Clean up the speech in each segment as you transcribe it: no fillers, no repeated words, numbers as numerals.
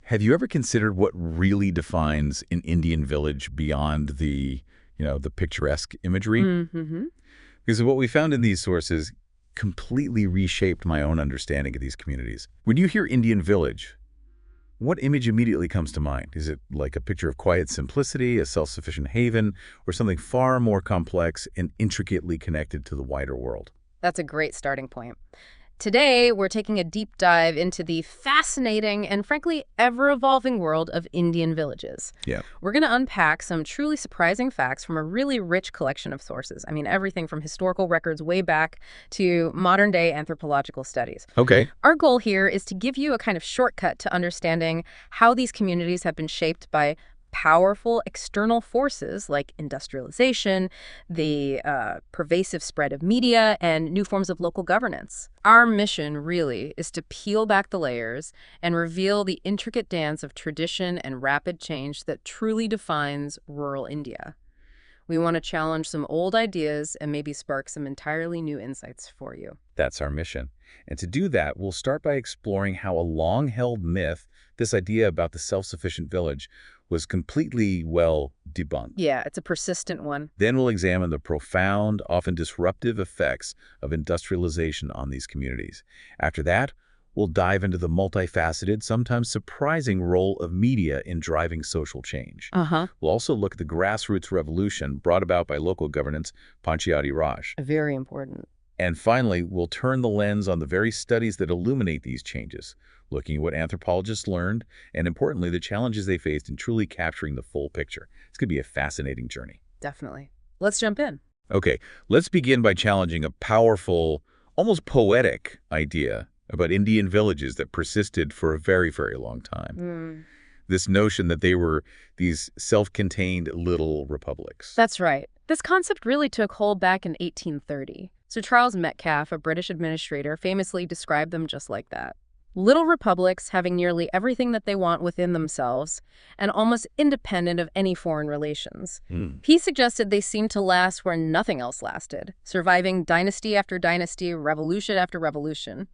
Have you ever considered what really defines an Indian village beyond the picturesque imagery? Mm-hmm. Because what we found in these sources completely reshaped my own understanding of these communities. When you hear Indian village, what image immediately comes to mind? Is it like a picture of quiet simplicity, a self-sufficient haven, or something far more complex and intricately connected to the wider world? That's a great starting point. Today, we're taking a deep dive into the fascinating and frankly ever-evolving world of Indian villages. Yeah. We're going to unpack some truly surprising facts from a really rich collection of sources. I mean, everything from historical records way back to modern-day anthropological studies. Okay. Our goal here is to give you a kind of shortcut to understanding how these communities have been shaped by powerful external forces like industrialization, the pervasive spread of media, and new forms of local governance. Our mission, really, is to peel back the layers and reveal the intricate dance of tradition and rapid change that truly defines rural India. We want to challenge some old ideas and maybe spark some entirely new insights for you. That's our mission. And to do that, we'll start by exploring how a long-held myth, this idea about the self-sufficient village, was completely, well, debunked. Yeah, it's a persistent one. Then we'll examine the profound, often disruptive effects of industrialization on these communities. After that, we'll dive into the multifaceted, sometimes surprising role of media in driving social change. Uh-huh. We'll also look at the grassroots revolution brought about by local governance, Panchayati Raj. Very important. And finally, we'll turn the lens on the very studies that illuminate these changes, looking at what anthropologists learned, and importantly, the challenges they faced in truly capturing the full picture. It's going to be a fascinating journey. Definitely. Let's jump in. Okay, let's begin by challenging a powerful, almost poetic idea about Indian villages that persisted for a very, very long time. This notion that they were these self-contained little republics. That's right. This concept really took hold back in 1830. So Charles Metcalfe, a British administrator, famously described them just like that. Little republics having nearly everything that they want within themselves and almost independent of any foreign relations. He suggested they seemed to last where nothing else lasted, surviving dynasty after dynasty, revolution after revolution.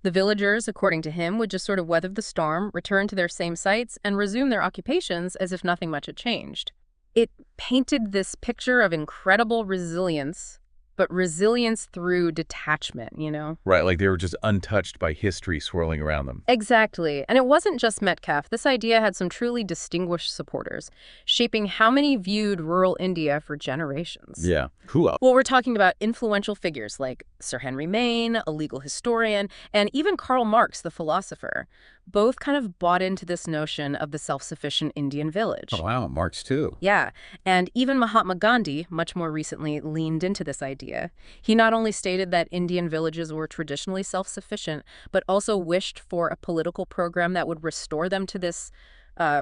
The villagers, according to him, would just sort of weather the storm, return to their same sites, and resume their occupations as if nothing much had changed. It painted this picture of incredible resilience, but resilience through detachment, you know? Right, like they were just untouched by history swirling around them. Exactly. And it wasn't just Metcalfe. This idea had some truly distinguished supporters, shaping how many viewed rural India for generations. Yeah. Who else? Well, we're talking about influential figures like Sir Henry Maine, a legal historian, and even Karl Marx, the philosopher. Both kind of bought into this notion of the self-sufficient Indian village. Oh, wow, Marx too. Yeah, and even Mahatma Gandhi, much more recently, leaned into this idea. He not only stated that Indian villages were traditionally self-sufficient, but also wished for a political program that would restore them to this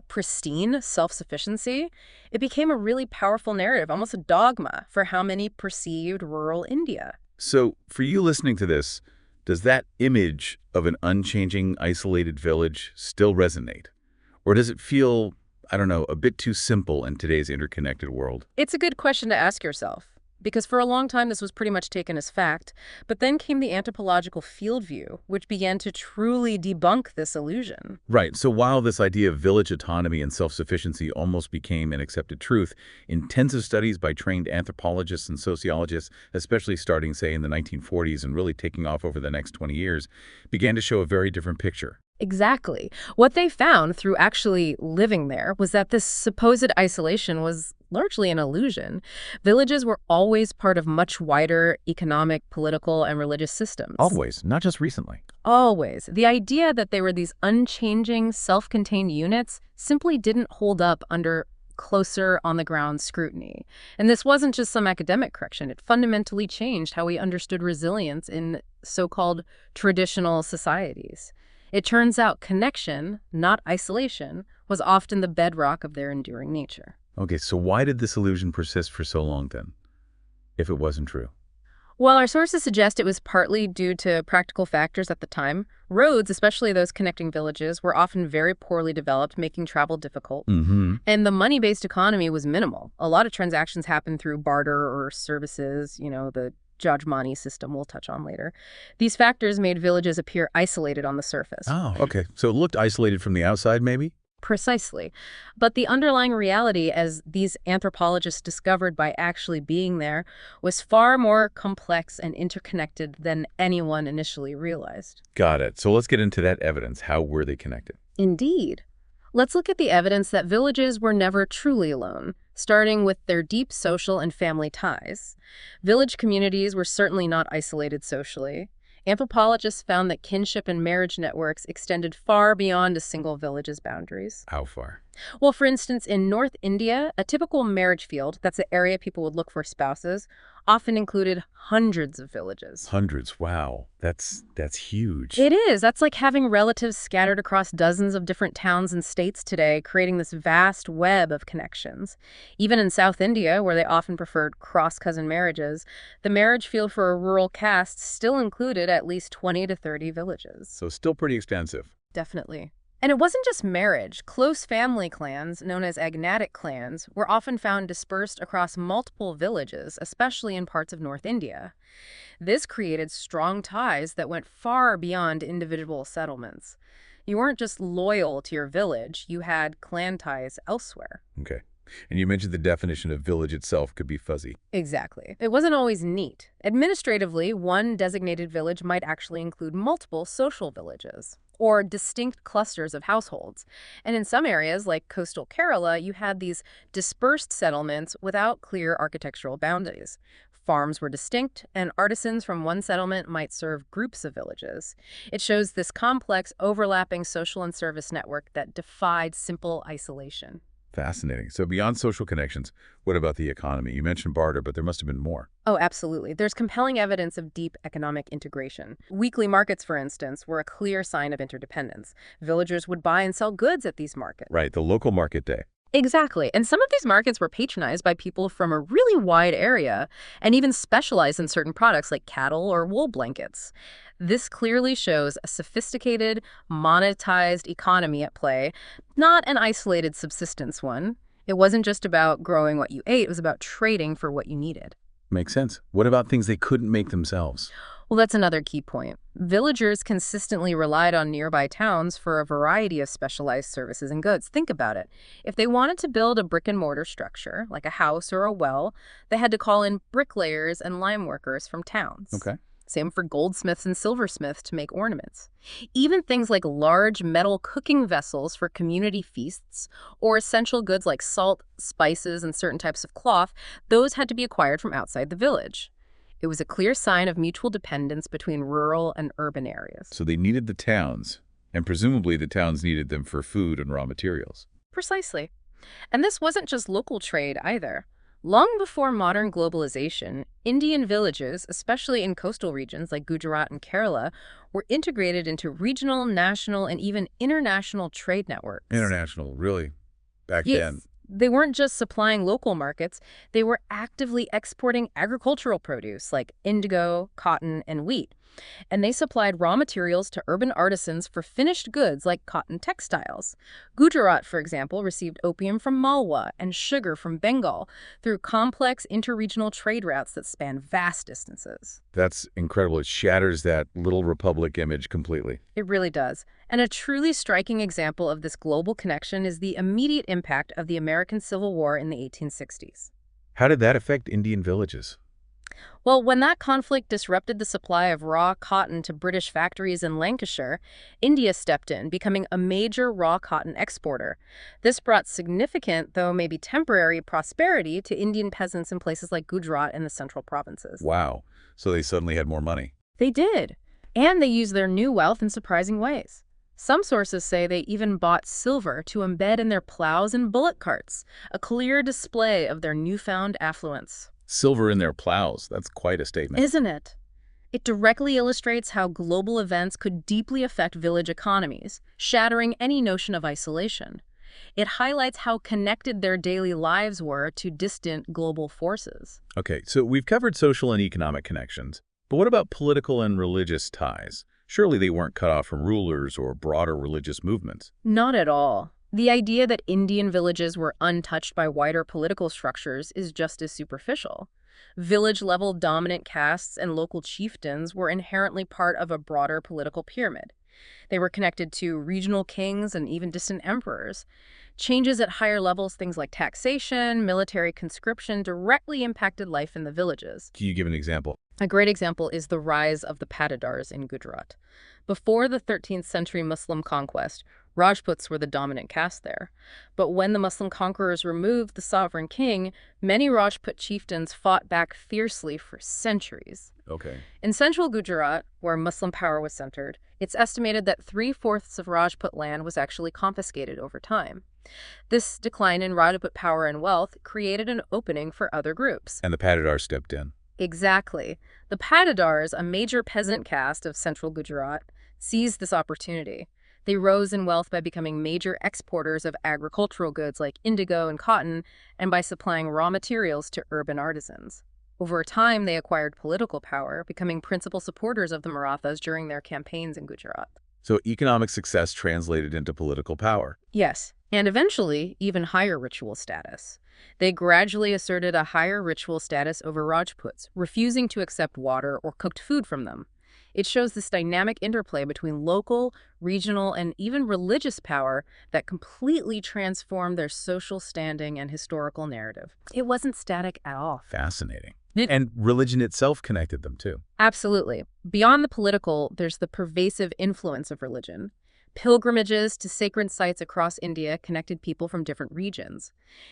pristine self-sufficiency. It became a really powerful narrative, almost a dogma for how many perceived rural India. So, for you listening to this, does that image of an unchanging, isolated village still resonate? Or does it feel, I don't know, a bit too simple in today's interconnected world? It's a good question to ask yourself, because for a long time this was pretty much taken as fact, but then came the anthropological field view, which began to truly debunk this illusion. Right. So while this idea of village autonomy and self-sufficiency almost became an accepted truth, intensive studies by trained anthropologists and sociologists, especially starting, say, in the 1940s and really taking off over the next 20 years, began to show a very different picture. Exactly. What they found through actually living there was that this supposed isolation was largely an illusion. Villages were always part of much wider economic, political, and religious systems. Always, not just recently. Always. The idea that they were these unchanging, self-contained units simply didn't hold up under closer on-the-ground scrutiny. And this wasn't just some academic correction. It fundamentally changed how we understood resilience in so-called traditional societies. It turns out connection, not isolation, was often the bedrock of their enduring nature. Okay, so why did this illusion persist for so long then, if it wasn't true? Well, our sources suggest it was partly due to practical factors at the time. Roads, especially those connecting villages, were often very poorly developed, making travel difficult. And the money-based economy was minimal. A lot of transactions happened through barter or services, you know, the Jajmani system we'll touch on later. These factors made villages appear isolated on the surface. Oh, okay. So it looked isolated from the outside, maybe? Precisely. But the underlying reality, as these anthropologists discovered by actually being there, was far more complex and interconnected than anyone initially realized. Got it. So let's get into that evidence. How were they connected? Indeed. Let's look at the evidence that villages were never truly alone, starting with their deep social and family ties. Village communities were certainly not isolated socially. Anthropologists found that kinship and marriage networks extended far beyond a single village's boundaries. How far? Well, for instance, in North India, a typical marriage field, that's the area people would look for spouses, often included hundreds of villages. Hundreds. Wow. That's huge. It is. That's like having relatives scattered across dozens of different towns and states today, creating this vast web of connections. Even in South India, where they often preferred cross-cousin marriages, the marriage field for a rural caste still included at least 20 to 30 villages. So still pretty extensive. Definitely. And it wasn't just marriage. Close family clans, known as agnatic clans, were often found dispersed across multiple villages, especially in parts of North India. This created strong ties that went far beyond individual settlements. You weren't just loyal to your village, you had clan ties elsewhere. Okay. And you mentioned the definition of village itself could be fuzzy. Exactly. It wasn't always neat. Administratively, one designated village might actually include multiple social villages or distinct clusters of households. And in some areas, like coastal Kerala, you had these dispersed settlements without clear architectural boundaries. Farms were distinct, and artisans from one settlement might serve groups of villages. It shows this complex, overlapping social and service network that defied simple isolation. Fascinating. So beyond social connections, what about the economy? You mentioned barter, but there must have been more. Oh, absolutely. There's compelling evidence of deep economic integration. Weekly markets, for instance, were a clear sign of interdependence. Villagers would buy and sell goods at these markets. Right, the local market day. Exactly. And some of these markets were patronized by people from a really wide area and even specialized in certain products like cattle or wool blankets. This clearly shows a sophisticated, monetized economy at play, not an isolated subsistence one. It wasn't just about growing what you ate, it was about trading for what you needed. Makes sense. What about things they couldn't make themselves? Well, that's another key point. Villagers consistently relied on nearby towns for a variety of specialized services and goods. Think about it. If they wanted to build a brick-and-mortar structure, like a house or a well, they had to call in bricklayers and lime workers from towns. Okay. Same for goldsmiths and silversmiths to make ornaments. Even things like large metal cooking vessels for community feasts or essential goods like salt, spices, and certain types of cloth, those had to be acquired from outside the village. It was a clear sign of mutual dependence between rural and urban areas. So they needed the towns, and presumably the towns needed them for food and raw materials. Precisely. And this wasn't just local trade either. Long before modern globalization, Indian villages, especially in coastal regions like Gujarat and Kerala, were integrated into regional, national, and even international trade networks. International, really, back Yes. then. They weren't just supplying local markets, they were actively exporting agricultural produce like indigo, cotton, and wheat. And they supplied raw materials to urban artisans for finished goods like cotton textiles. Gujarat, for example, received opium from Malwa and sugar from Bengal through complex interregional trade routes that span vast distances. That's incredible. It shatters that little republic image completely. It really does. And a truly striking example of this global connection is the immediate impact of the American Civil War in the 1860s. How did that affect Indian villages? Well, when that conflict disrupted the supply of raw cotton to British factories in Lancashire, India stepped in, becoming a major raw cotton exporter. This brought significant, though maybe temporary, prosperity to Indian peasants in places like Gujarat and the central provinces. Wow. So they suddenly had more money. They did. And they used their new wealth in surprising ways. Some sources say they even bought silver to embed in their plows and bullock carts, a clear display of their newfound affluence. Silver in their plows. That's quite a statement. Isn't it? It directly illustrates how global events could deeply affect village economies, shattering any notion of isolation. It highlights how connected their daily lives were to distant global forces. Okay, so we've covered social and economic connections. But what about political and religious ties? Surely they weren't cut off from rulers or broader religious movements. Not at all. The idea that Indian villages were untouched by wider political structures is just as superficial. Village-level dominant castes and local chieftains were inherently part of a broader political pyramid. They were connected to regional kings and even distant emperors. Changes at higher levels, things like taxation, military conscription, directly impacted life in the villages. Can you give an example? A great example is the rise of the Patidars in Gujarat. Before the 13th century Muslim conquest, Rajputs were the dominant caste there. But when the Muslim conquerors removed the sovereign king, many Rajput chieftains fought back fiercely for centuries. Okay. In central Gujarat, where Muslim power was centered, it's estimated that 3/4 of Rajput land was actually confiscated over time. This decline in Rajput power and wealth created an opening for other groups. And the Patidars stepped in. Exactly. The Patidars, a major peasant caste of central Gujarat, seized this opportunity. They rose in wealth by becoming major exporters of agricultural goods like indigo and cotton, and by supplying raw materials to urban artisans. Over time, they acquired political power, becoming principal supporters of the Marathas during their campaigns in Gujarat. So economic success translated into political power. Yes, and eventually, even higher ritual status. They gradually asserted a higher ritual status over Rajputs, refusing to accept water or cooked food from them. It shows this dynamic interplay between local, regional, and even religious power that completely transformed their social standing and historical narrative. It wasn't static at all. Fascinating. And religion itself connected them, too. Absolutely. Beyond the political, there's the pervasive influence of religion. Pilgrimages to sacred sites across India connected people from different regions.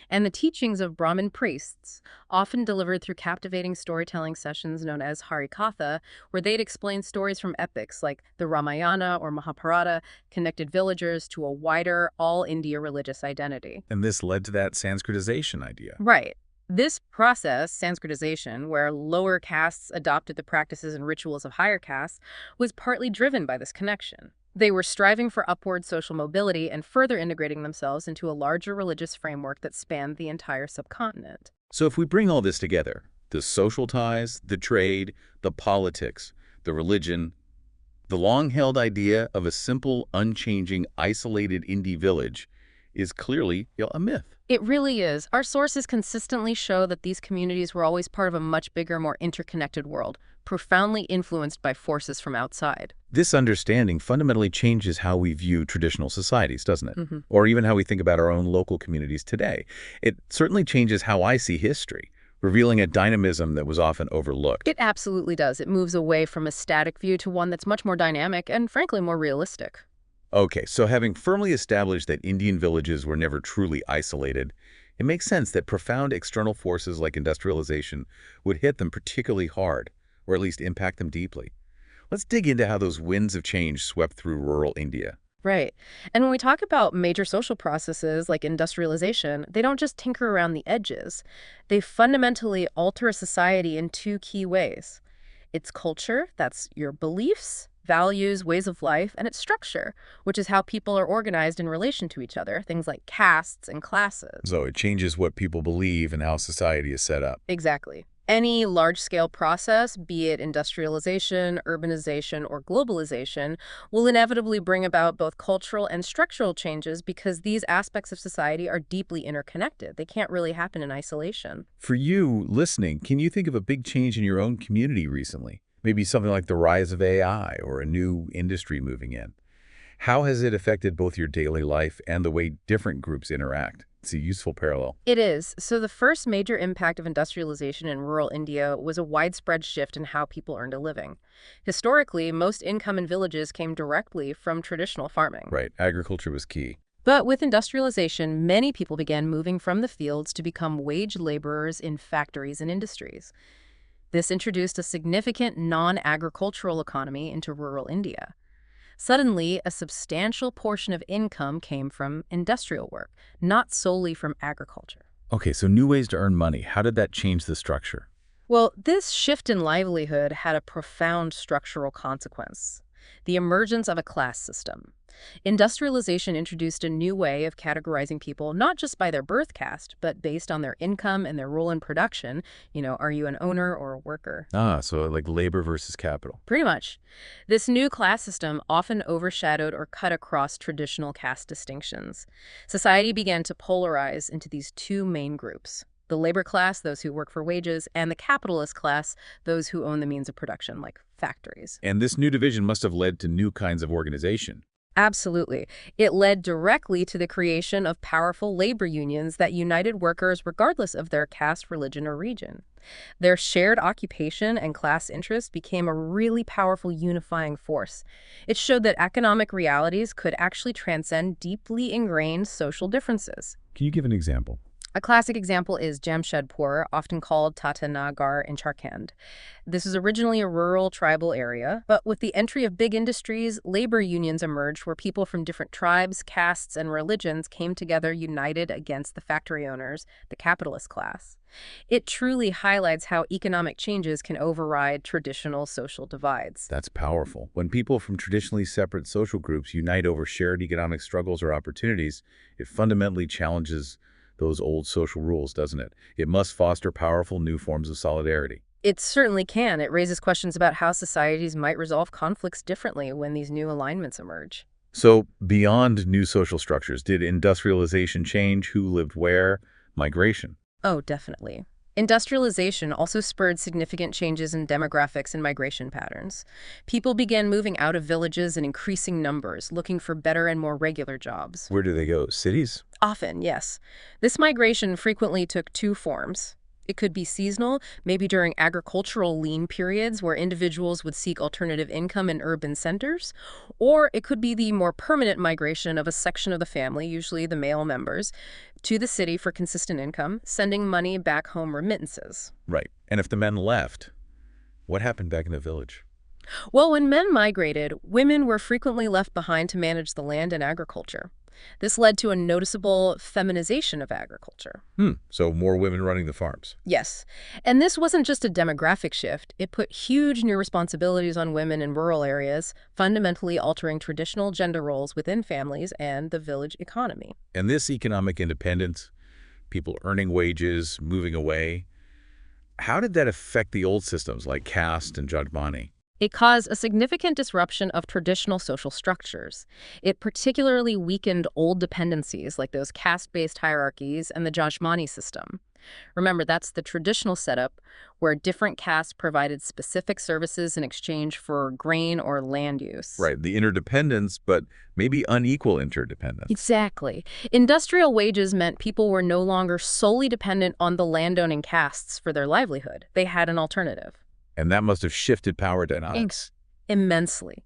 And the teachings of Brahmin priests, often delivered through captivating storytelling sessions known as harikatha, where they'd explain stories from epics like the Ramayana or Mahabharata, connected villagers to a wider, all-India religious identity. And this led to that Sanskritization idea. Right. This process, Sanskritization, where lower castes adopted the practices and rituals of higher castes, was partly driven by this connection. They were striving for upward social mobility and further integrating themselves into a larger religious framework that spanned the entire subcontinent. So if we bring all this together, the social ties, the trade, the politics, the religion, the long-held idea of a simple, unchanging, isolated indie village is clearly a myth. It really is. Our sources consistently show that these communities were always part of a much bigger, more interconnected world, profoundly influenced by forces from outside. This understanding fundamentally changes how we view traditional societies, doesn't it? Mm-hmm. Or even how we think about our own local communities today. It certainly changes how I see history, revealing a dynamism that was often overlooked. It absolutely does. It moves away from a static view to one that's much more dynamic and, frankly, more realistic. Okay, so having firmly established that Indian villages were never truly isolated, it makes sense that profound external forces like industrialization would hit them particularly hard, or at least impact them deeply. Let's dig into how those winds of change swept through rural India. Right. And when we talk about major social processes like industrialization, they don't just tinker around the edges. They fundamentally alter a society in two key ways. Its culture, that's your beliefs, values, ways of life, and its structure, which is how people are organized in relation to each other, things like castes and classes. So it changes what people believe and how society is set up. Exactly. Any large-scale process, be it industrialization, urbanization, or globalization, will inevitably bring about both cultural and structural changes because these aspects of society are deeply interconnected. They can't really happen in isolation. For you, listening, can you think of a big change in your own community recently? Maybe something like the rise of AI or a new industry moving in. How has it affected both your daily life and the way different groups interact? It's a useful parallel. It is. So the first major impact of industrialization in rural India was a widespread shift in how people earned a living. Historically, most income in villages came directly from traditional farming. Right. Agriculture was key. But with industrialization, many people began moving from the fields to become wage laborers in factories and industries. This introduced a significant non-agricultural economy into rural India. Suddenly, a substantial portion of income came from industrial work, not solely from agriculture. Okay, so new ways to earn money. How did that change the structure? Well, this shift in livelihood had a profound structural consequence: the emergence of a class system. Industrialization introduced a new way of categorizing people, not just by their birth caste, but based on their income and their role in production. Are you an owner or a worker? So like labor versus capital. Pretty much. This new class system often overshadowed or cut across traditional caste distinctions. Society began to polarize into these two main groups: The labor class, those who work for wages, and the capitalist class, those who own the means of production, like factories. And this new division must have led to new kinds of organization. Absolutely. It led directly to the creation of powerful labor unions that united workers regardless of their caste, religion, or region. Their shared occupation and class interests became a really powerful unifying force. It showed that economic realities could actually transcend deeply ingrained social differences. Can you give an example? A classic example is Jamshedpur, often called Tata Nagar in Jharkhand. This is originally a rural tribal area, but with the entry of big industries, labor unions emerged where people from different tribes, castes, and religions came together united against the factory owners, the capitalist class. It truly highlights how economic changes can override traditional social divides. That's powerful. When people from traditionally separate social groups unite over shared economic struggles or opportunities, it fundamentally challenges those old social rules, doesn't it? It must foster powerful new forms of solidarity. It certainly can. It raises questions about how societies might resolve conflicts differently when these new alignments emerge. So, beyond new social structures, did industrialization change who lived where? Migration. Oh, definitely. Industrialization also spurred significant changes in demographics and migration patterns. People began moving out of villages in increasing numbers, looking for better and more regular jobs. Where do they go? Cities? Often, yes. This migration frequently took two forms. It could be seasonal, maybe during agricultural lean periods where individuals would seek alternative income in urban centers, or it could be the more permanent migration of a section of the family, usually the male members, to the city for consistent income, sending money back home remittances. Right. And if the men left, what happened back in the village? Well, when men migrated, women were frequently left behind to manage the land and agriculture. This led to a noticeable feminization of agriculture. So more women running the farms. Yes. And this wasn't just a demographic shift. It put huge new responsibilities on women in rural areas, fundamentally altering traditional gender roles within families and the village economy. And this economic independence, people earning wages, moving away, how did that affect the old systems like caste and Jadmani? It caused a significant disruption of traditional social structures. It particularly weakened old dependencies like those caste-based hierarchies and the Jajmani system. Remember, that's the traditional setup where different castes provided specific services in exchange for grain or land use. Right, the interdependence, but maybe unequal interdependence. Exactly. Industrial wages meant people were no longer solely dependent on the landowning castes for their livelihood. They had an alternative. And that must have shifted power dynamics. Immensely.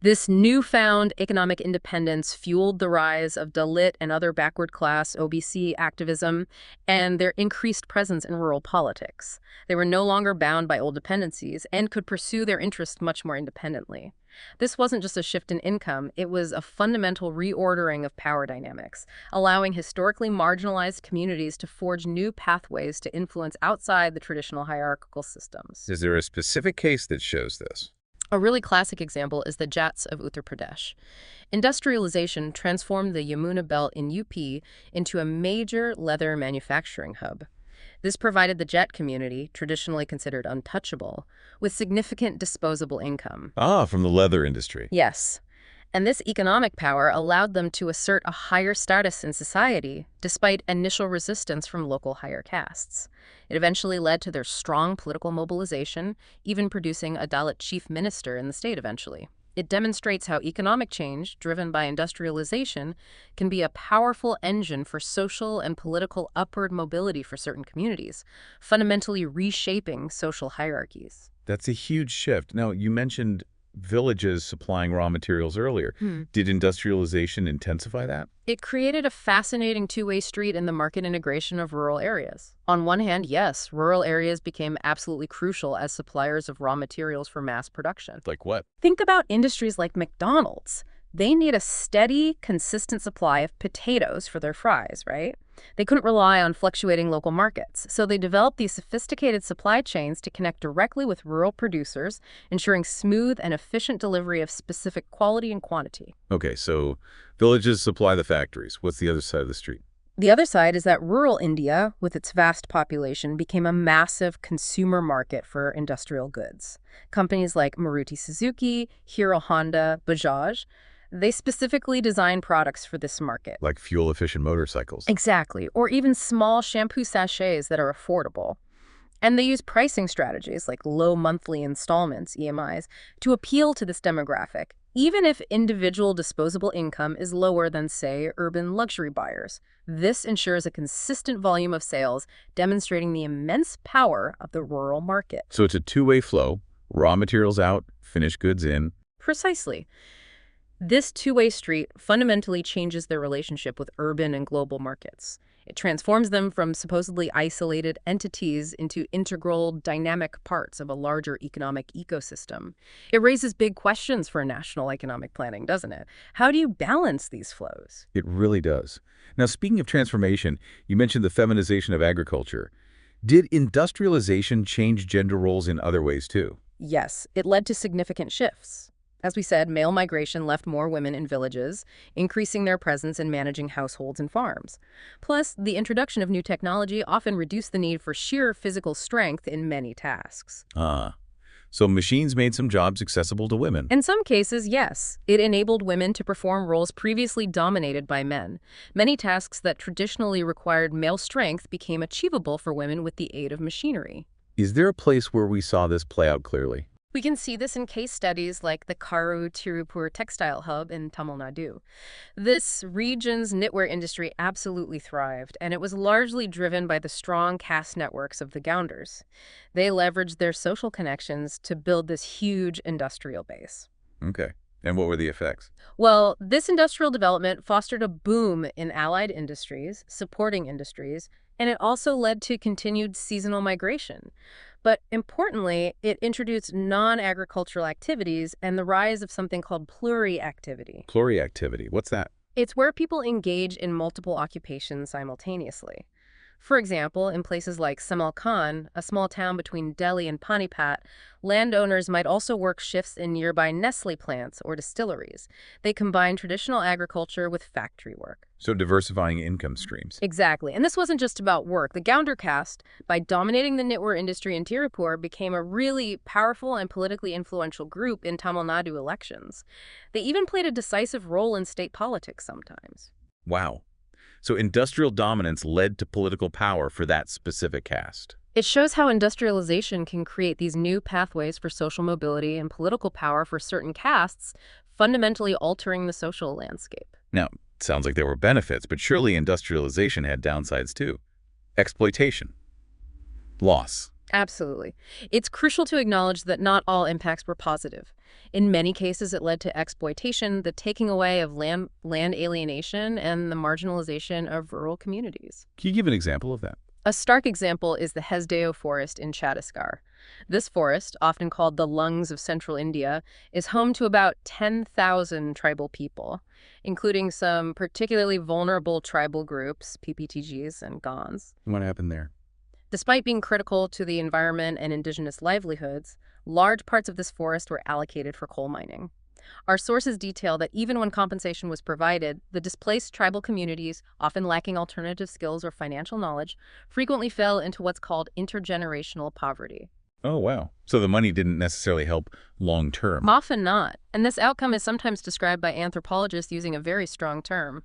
This newfound economic independence fueled the rise of Dalit and other backward class OBC activism and their increased presence in rural politics. They were no longer bound by old dependencies and could pursue their interests much more independently. This wasn't just a shift in income, it was a fundamental reordering of power dynamics, allowing historically marginalized communities to forge new pathways to influence outside the traditional hierarchical systems. Is there a specific case that shows this? A really classic example is the Jats of Uttar Pradesh. Industrialization transformed the Yamuna belt in UP into a major leather manufacturing hub. This provided the Jet community, traditionally considered untouchable, with significant disposable income. From the leather industry. Yes. And this economic power allowed them to assert a higher status in society, despite initial resistance from local higher castes. It eventually led to their strong political mobilization, even producing a Dalit chief minister in the state eventually. It demonstrates how economic change, driven by industrialization, can be a powerful engine for social and political upward mobility for certain communities, fundamentally reshaping social hierarchies. That's a huge shift. Now, you mentioned villages supplying raw materials earlier. Did industrialization intensify that? It created a fascinating two-way street in the market integration of rural areas. On one hand, yes, rural areas became absolutely crucial as suppliers of raw materials for mass production. Like what? Think about industries like McDonald's. They need a steady, consistent supply of potatoes for their fries, right? They couldn't rely on fluctuating local markets, so they developed these sophisticated supply chains to connect directly with rural producers, ensuring smooth and efficient delivery of specific quality and quantity. Okay, so villages supply the factories. What's the other side of the street? The other side is that rural India, with its vast population, became a massive consumer market for industrial goods. Companies like Maruti Suzuki, Hero Honda, Bajaj, They specifically design products for this market. Like fuel-efficient motorcycles. Exactly, or even small shampoo sachets that are affordable. And they use pricing strategies like low monthly installments, EMIs, to appeal to this demographic, even if individual disposable income is lower than, say, urban luxury buyers. This ensures a consistent volume of sales, demonstrating the immense power of the rural market. So it's a two-way flow, raw materials out, finished goods in. Precisely. This two-way street fundamentally changes their relationship with urban and global markets. It transforms them from supposedly isolated entities into integral, dynamic parts of a larger economic ecosystem. It raises big questions for national economic planning, doesn't it? How do you balance these flows? It really does. Now, speaking of transformation, you mentioned the feminization of agriculture. Did industrialization change gender roles in other ways, too? Yes, it led to significant shifts. As we said, male migration left more women in villages, increasing their presence in managing households and farms. Plus, the introduction of new technology often reduced the need for sheer physical strength in many tasks. So machines made some jobs accessible to women. In some cases, yes, it enabled women to perform roles previously dominated by men. Many tasks that traditionally required male strength became achievable for women with the aid of machinery. Is there a place where we saw this play out clearly? We can see this in case studies like the Karu Tirupur textile hub in Tamil Nadu. This region's knitwear industry absolutely thrived, and it was largely driven by the strong caste networks of the Gaundars. They leveraged their social connections to build this huge industrial base. Okay. And what were the effects? Well, this industrial development fostered a boom in allied industries, supporting industries, and it also led to continued seasonal migration. But importantly, it introduced non-agricultural activities and the rise of something called pluriactivity. Pluriactivity. What's that? It's where people engage in multiple occupations simultaneously. For example, in places like Samalkand, a small town between Delhi and Panipat, landowners might also work shifts in nearby Nestle plants or distilleries. They combine traditional agriculture with factory work. So diversifying income streams. Exactly. And this wasn't just about work. The Gaundar caste, by dominating the knitwear industry in Tirupur, became a really powerful and politically influential group in Tamil Nadu elections. They even played a decisive role in state politics sometimes. Wow. So industrial dominance led to political power for that specific caste. It shows how industrialization can create these new pathways for social mobility and political power for certain castes, fundamentally altering the social landscape. Now, it sounds like there were benefits, but surely industrialization had downsides too. Exploitation. Loss. Absolutely. It's crucial to acknowledge that not all impacts were positive. In many cases, it led to exploitation, the taking away of land alienation, and the marginalization of rural communities. Can you give an example of that? A stark example is the Hesdeo forest in Chhattisgarh. This forest, often called the lungs of central India, is home to about 10,000 tribal people, including some particularly vulnerable tribal groups, PPTGs and Gons. What happened there? Despite being critical to the environment and indigenous livelihoods, large parts of this forest were allocated for coal mining. Our sources detail that even when compensation was provided, the displaced tribal communities, often lacking alternative skills or financial knowledge, frequently fell into what's called intergenerational poverty. Oh, wow. So the money didn't necessarily help long term. Often not. And this outcome is sometimes described by anthropologists using a very strong term: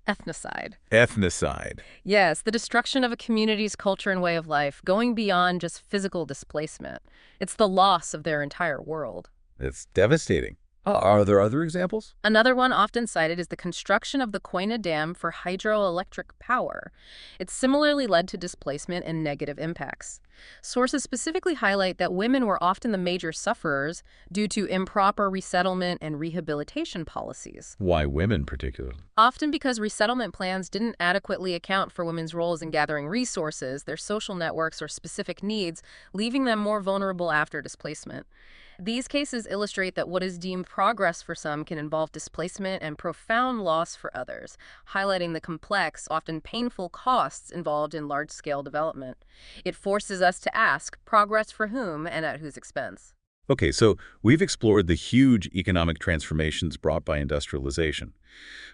ethnocide. Ethnocide. Yes, the destruction of a community's culture and way of life, going beyond just physical displacement. It's the loss of their entire world. It's devastating. Are there other examples? Another one often cited is the construction of the Koyna Dam for hydroelectric power. It similarly led to displacement and negative impacts. Sources specifically highlight that women were often the major sufferers due to improper resettlement and rehabilitation policies. Why women particularly? Often because resettlement plans didn't adequately account for women's roles in gathering resources, their social networks, or specific needs, leaving them more vulnerable after displacement. These cases illustrate that what is deemed progress for some can involve displacement and profound loss for others, highlighting the complex, often painful costs involved in large-scale development. It forces us to ask, progress for whom and at whose expense? Okay, so we've explored the huge economic transformations brought by industrialization.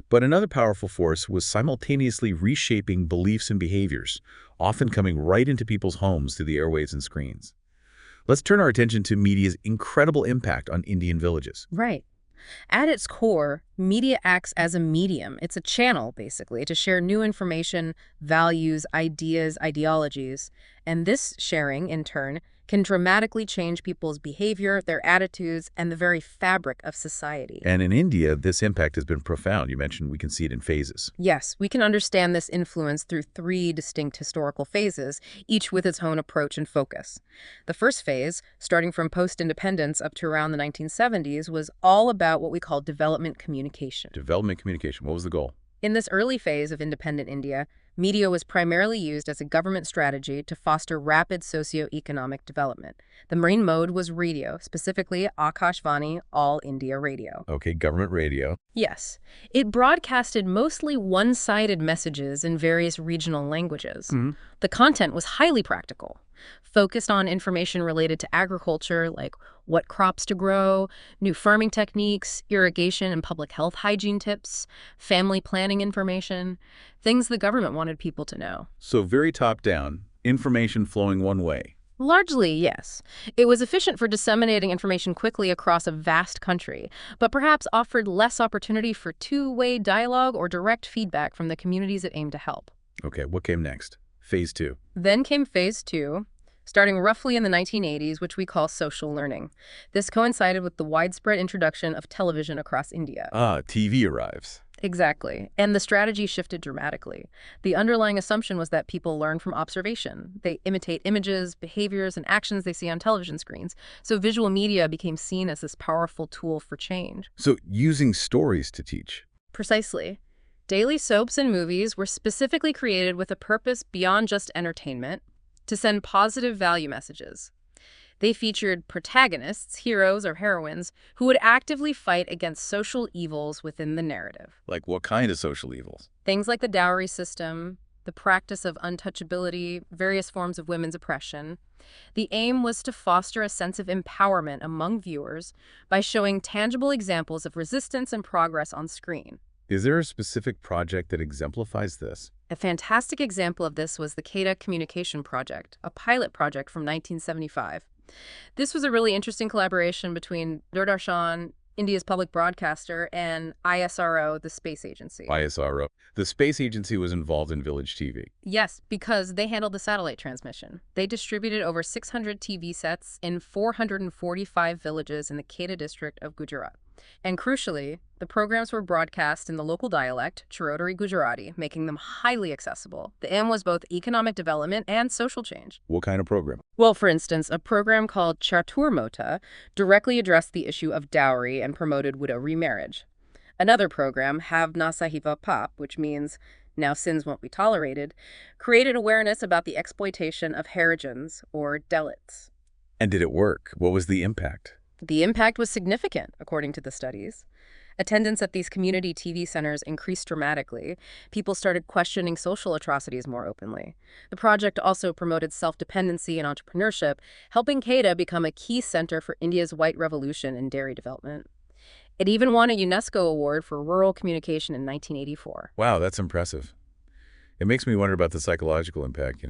But another powerful force was simultaneously reshaping beliefs and behaviors, often coming right into people's homes through the airwaves and screens. Let's turn our attention to media's incredible impact on Indian villages. Right. At its core, media acts as a medium. It's a channel, basically, to share new information, values, ideas, ideologies. And this sharing, in turn, can dramatically change people's behavior, their attitudes, and the very fabric of society. And in India, this impact has been profound. You mentioned we can see it in phases. Yes, we can understand this influence through three distinct historical phases, each with its own approach and focus. The first phase, starting from post-independence up to around the 1970s, was all about what we call development communication. Development communication, what was the goal? In this early phase of independent India, media was primarily used as a government strategy to foster rapid socio-economic development. The main mode was radio, specifically Akashvani, All India Radio. Okay, government radio. Yes. It broadcasted mostly one-sided messages in various regional languages. The content was highly practical, focused on information related to agriculture, like what crops to grow, new farming techniques, irrigation and public health hygiene tips, family planning information, things the government wanted people to know. So very top-down, information flowing one way. Largely, yes. It was efficient for disseminating information quickly across a vast country, but perhaps offered less opportunity for two-way dialogue or direct feedback from the communities it aimed to help. Okay, what came next? Phase 2. Then came phase 2, starting roughly in the 1980s, which we call social learning. This coincided with the widespread introduction of television across India. TV arrives. Exactly. And the strategy shifted dramatically. The underlying assumption was that people learn from observation. They imitate images, behaviors, and actions they see on television screens. So visual media became seen as this powerful tool for change. So using stories to teach. Precisely. Daily soaps and movies were specifically created with a purpose beyond just entertainment, to send positive value messages. They featured protagonists, heroes or heroines, who would actively fight against social evils within the narrative. Like what kind of social evils? Things like the dowry system, the practice of untouchability, various forms of women's oppression. The aim was to foster a sense of empowerment among viewers by showing tangible examples of resistance and progress on screen. Is there a specific project that exemplifies this? A fantastic example of this was the Caste Communication Project, a pilot project from 1975. This was a really interesting collaboration between Doordarshan, India's public broadcaster, and ISRO, the space agency. ISRO. The space agency was involved in village TV. Yes, because they handled the satellite transmission. They distributed over 600 TV sets in 445 villages in the Caste district of Gujarat. And crucially, the programs were broadcast in the local dialect, Charodari Gujarati, making them highly accessible. The aim was both economic development and social change. What kind of program? Well, for instance, a program called Chatur Mota directly addressed the issue of dowry and promoted widow remarriage. Another program, Have Na Sahiva Pap, which means Now Sins Won't Be Tolerated, created awareness about the exploitation of Harijans, or Dalits. And did it work? What was the impact? The impact was significant, according to the studies. Attendance at these community TV centers increased dramatically. People started questioning social atrocities more openly. The project also promoted self-dependency and entrepreneurship, helping Kedah become a key center for India's white revolution and dairy development. It even won a UNESCO award for rural communication in 1984. Wow, that's impressive. It makes me wonder about the psychological impact,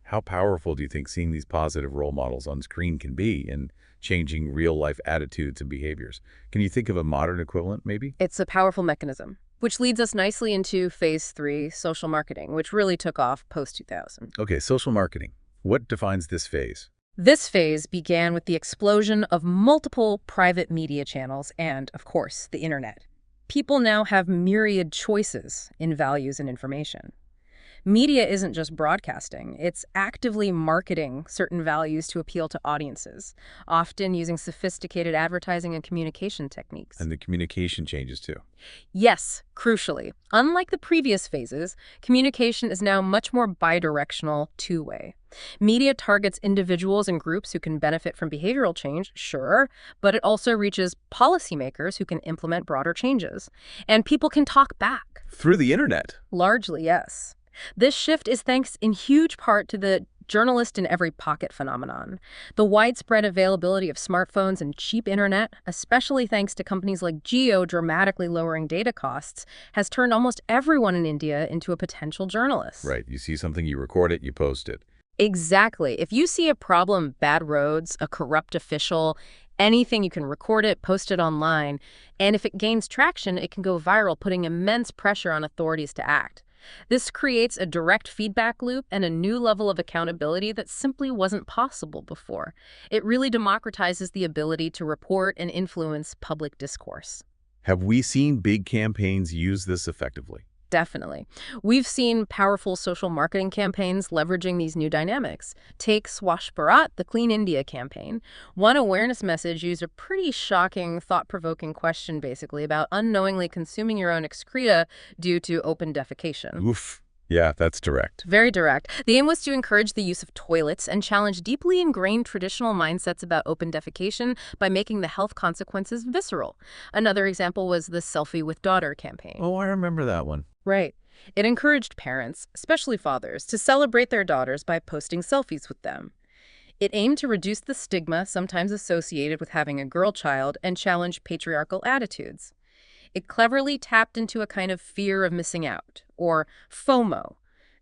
How powerful do you think seeing these positive role models on screen can be in changing real-life attitudes and behaviors? Can you think of a modern equivalent, maybe? It's a powerful mechanism, which leads us nicely into phase 3, social marketing, which really took off post-2000. Okay, social marketing. What defines this phase? This phase began with the explosion of multiple private media channels and, of course, the internet. People now have myriad choices in values and information. Media isn't just broadcasting, it's actively marketing certain values to appeal to audiences, often using sophisticated advertising and communication techniques. And the communication changes too. Yes, crucially. Unlike the previous phases, communication is now much more bidirectional, two-way. Media targets individuals and groups who can benefit from behavioral change, sure, but it also reaches policymakers who can implement broader changes. And people can talk back. Through the internet? Largely, yes. This shift is thanks in huge part to the journalist in every pocket phenomenon. The widespread availability of smartphones and cheap internet, especially thanks to companies like Jio dramatically lowering data costs, has turned almost everyone in India into a potential journalist. Right. You see something, you record it, you post it. Exactly. If you see a problem, bad roads, a corrupt official, Anything, you can record it, post it online, and if it gains traction, it can go viral, putting immense pressure on authorities to act. This creates a direct feedback loop and a new level of accountability that simply wasn't possible before. It really democratizes the ability to report and influence public discourse. Have we seen big campaigns use this effectively? Definitely. We've seen powerful social marketing campaigns leveraging these new dynamics. Take Swash Bharat, the Clean India campaign. One awareness message used a pretty shocking, thought-provoking question, basically, about unknowingly consuming your own excreta due to open defecation. Oof. Yeah, that's direct. Very direct. The aim was to encourage the use of toilets and challenge deeply ingrained traditional mindsets about open defecation by making the health consequences visceral. Another example was the Selfie with Daughter campaign. Oh, I remember that one. Right. It encouraged parents, especially fathers, to celebrate their daughters by posting selfies with them. It aimed to reduce the stigma sometimes associated with having a girl child and challenge patriarchal attitudes. It cleverly tapped into a kind of fear of missing out, or FOMO,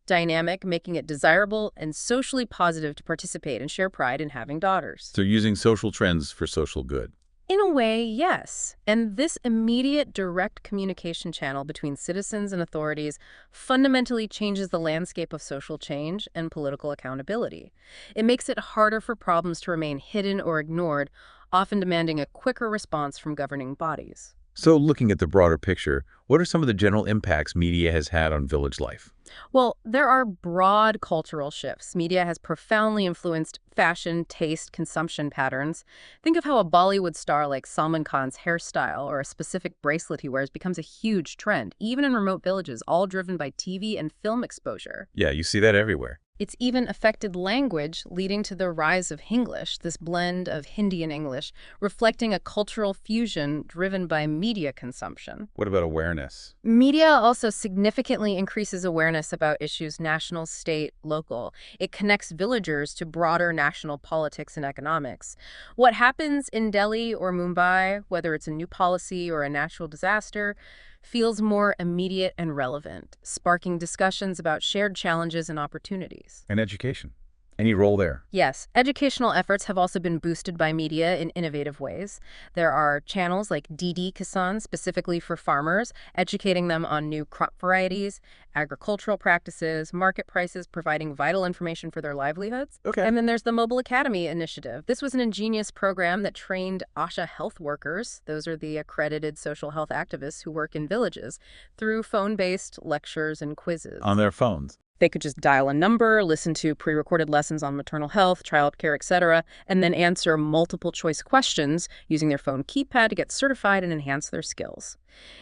dynamic, making it desirable and socially positive to participate and share pride in having daughters. So using social trends for social good. In a way, yes. And this immediate direct communication channel between citizens and authorities fundamentally changes the landscape of social change and political accountability. It makes it harder for problems to remain hidden or ignored, often demanding a quicker response from governing bodies. So looking at the broader picture, what are some of the general impacts media has had on village life? Well, there are broad cultural shifts. Media has profoundly influenced fashion, taste, consumption patterns. Think of how a Bollywood star like Salman Khan's hairstyle or a specific bracelet he wears becomes a huge trend, even in remote villages, all driven by TV and film exposure. Yeah, you see that everywhere. It's even affected language, leading to the rise of Hinglish, this blend of Hindi and English, reflecting a cultural fusion driven by media consumption. What about awareness? Media also significantly increases awareness about issues national, state, local. It connects villagers to broader national politics and economics. What happens in Delhi or Mumbai, whether it's a new policy or a natural disaster, feels more immediate and relevant, sparking discussions about shared challenges and opportunities. And education. Any role there? Yes, educational efforts have also been boosted by media in innovative ways. There are channels like DD Kisan, specifically for farmers, educating them on new crop varieties, agricultural practices, market prices, providing vital information for their livelihoods. Okay. And then there's the Mobile Academy initiative. This was an ingenious program that trained ASHA health workers, those are the accredited social health activists who work in villages, through phone-based lectures and quizzes. On their phones. They could just dial a number, listen to pre-recorded lessons on maternal health, childcare, etc., and then answer multiple-choice questions using their phone keypad to get certified and enhance their skills.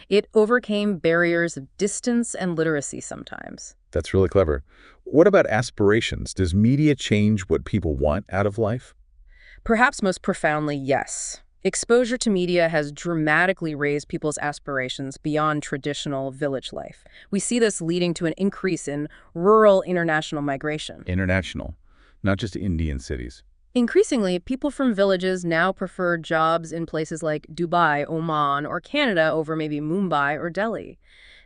It overcame barriers of distance and literacy sometimes. That's really clever. What about aspirations? Does media change what people want out of life? Perhaps most profoundly, yes. Exposure to media has dramatically raised people's aspirations beyond traditional village life. We see this leading to an increase in rural international migration. International, not just Indian cities. Increasingly, people from villages now prefer jobs in places like Dubai, Oman, or Canada over maybe Mumbai or Delhi.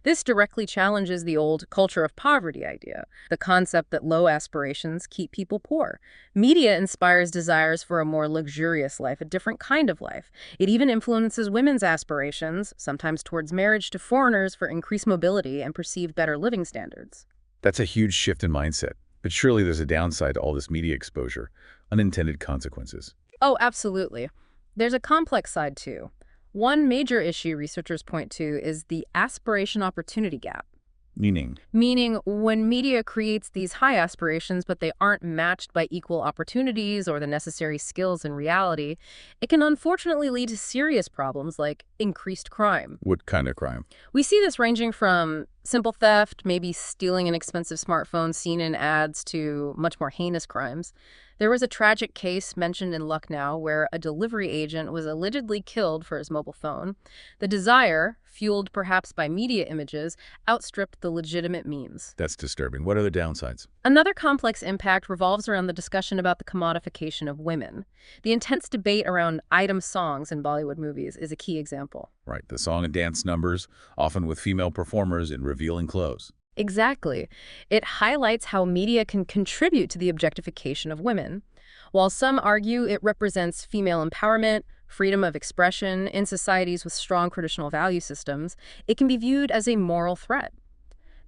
This directly challenges the old culture of poverty idea, the concept that low aspirations keep people poor. Media inspires desires for a more luxurious life, a different kind of life. It even influences women's aspirations, sometimes towards marriage to foreigners, for increased mobility and perceived better living standards. That's a huge shift in mindset. But surely there's a downside to all this media exposure, unintended consequences. Oh, absolutely. There's a complex side, too. One major issue researchers point to is the aspiration-opportunity gap. Meaning when media creates these high aspirations, but they aren't matched by equal opportunities or the necessary skills in reality, it can unfortunately lead to serious problems like increased crime. What kind of crime? We see this ranging from simple theft, maybe stealing an expensive smartphone seen in ads, to much more heinous crimes. There was a tragic case mentioned in Lucknow where a delivery agent was allegedly killed for his mobile phone. The desire, fueled perhaps by media images, outstripped the legitimate means. That's disturbing. What are the downsides? Another complex impact revolves around the discussion about the commodification of women. The intense debate around item songs in Bollywood movies is a key example. Right, the song and dance numbers, often with female performers in revealing clothes. Exactly. It highlights how media can contribute to the objectification of women. While some argue it represents female empowerment, freedom of expression in societies with strong traditional value systems, it can be viewed as a moral threat.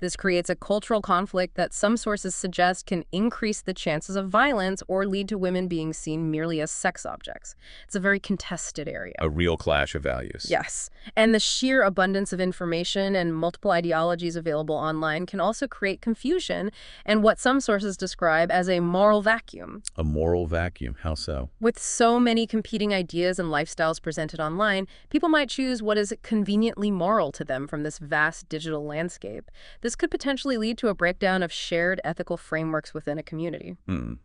This creates a cultural conflict that some sources suggest can increase the chances of violence or lead to women being seen merely as sex objects. It's a very contested area. A real clash of values. Yes. And the sheer abundance of information and multiple ideologies available online can also create confusion and what some sources describe as a moral vacuum. A moral vacuum. How so? With so many competing ideas and lifestyles presented online, people might choose what is conveniently moral to them from this vast digital landscape. This could potentially lead to a breakdown of shared ethical frameworks within a community. And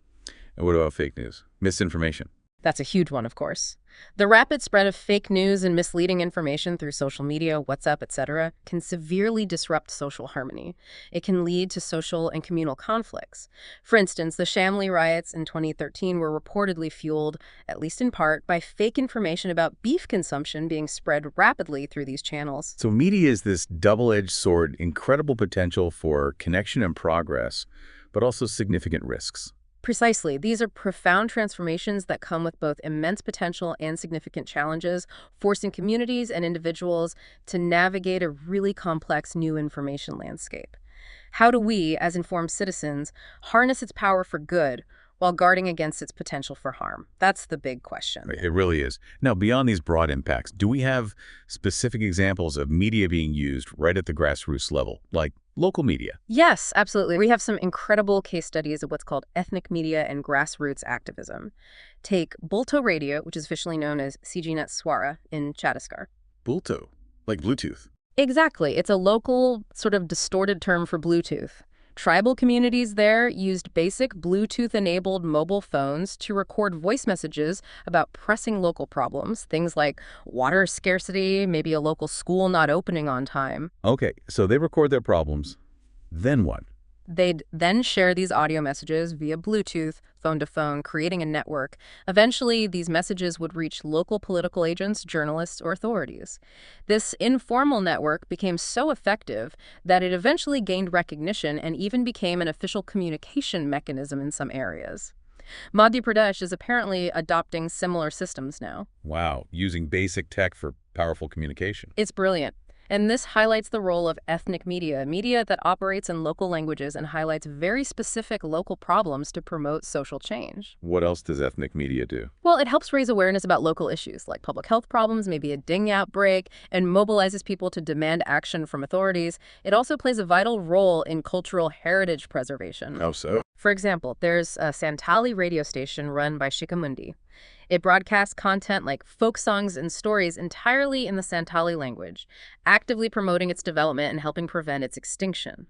what about fake news? Misinformation. That's a huge one, of course. The rapid spread of fake news and misleading information through social media, WhatsApp, etc., can severely disrupt social harmony. It can lead to social and communal conflicts. For instance, the Shamli riots in 2013 were reportedly fueled, at least in part, by fake information about beef consumption being spread rapidly through these channels. So media is this double-edged sword, incredible potential for connection and progress, but also significant risks. Precisely. These are profound transformations that come with both immense potential and significant challenges, forcing communities and individuals to navigate a really complex new information landscape. How do we, as informed citizens, harness its power for good while guarding against its potential for harm? That's the big question. It really is. Now, beyond these broad impacts, do we have specific examples of media being used right at the grassroots level, like local media? Yes, absolutely. We have some incredible case studies of what's called ethnic media and grassroots activism. Take Bulto Radio, which is officially known as CGNet Swara in Chhattisgarh. Bulto, like Bluetooth. Exactly. It's a local, sort of distorted term for Bluetooth. Tribal communities there used basic Bluetooth-enabled mobile phones to record voice messages about pressing local problems, things like water scarcity, maybe a local school not opening on time. Okay, so they record their problems. Then what? They'd then share these audio messages via Bluetooth, phone to phone, creating a network. Eventually, these messages would reach local political agents, journalists, or authorities. This informal network became so effective that it eventually gained recognition and even became an official communication mechanism in some areas. Madhya Pradesh is apparently adopting similar systems now. Wow, using basic tech for powerful communication. It's brilliant. And this highlights the role of ethnic media, media that operates in local languages and highlights very specific local problems to promote social change. What else does ethnic media do? Well, it helps raise awareness about local issues like public health problems, maybe a dengue outbreak, and mobilizes people to demand action from authorities. It also plays a vital role in cultural heritage preservation. How so? For example, there's a Santali radio station run by Shikamundi. It broadcasts content like folk songs and stories entirely in the Santali language, actively promoting its development and helping prevent its extinction.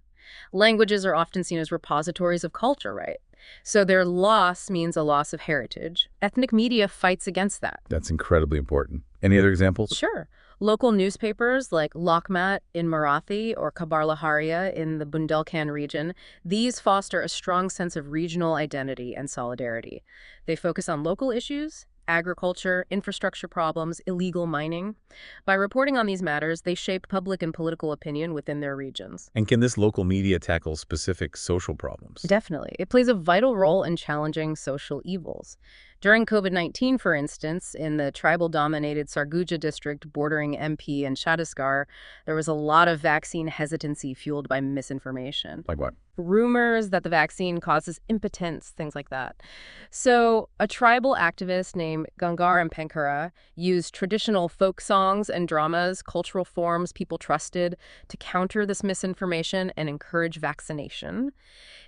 Languages are often seen as repositories of culture, right? So their loss means a loss of heritage. Ethnic media fights against that. That's incredibly important. Any other examples? Sure. Local newspapers like Lokmat in Marathi or Khabar Lahariya in the Bundelkhand region, these foster a strong sense of regional identity and solidarity. They focus on local issues, agriculture, infrastructure problems, illegal mining. By reporting on these matters, they shape public and political opinion within their regions. And can this local media tackle specific social problems? Definitely. It plays a vital role in challenging social evils. During COVID-19, for instance, in the tribal-dominated Sarguja district bordering MP and Chhattisgarh, there was a lot of vaccine hesitancy fueled by misinformation. Like what? Rumors that the vaccine causes impotence, things like that. So a tribal activist named Gangar Pankara used traditional folk songs and dramas, cultural forms people trusted, to counter this misinformation and encourage vaccination.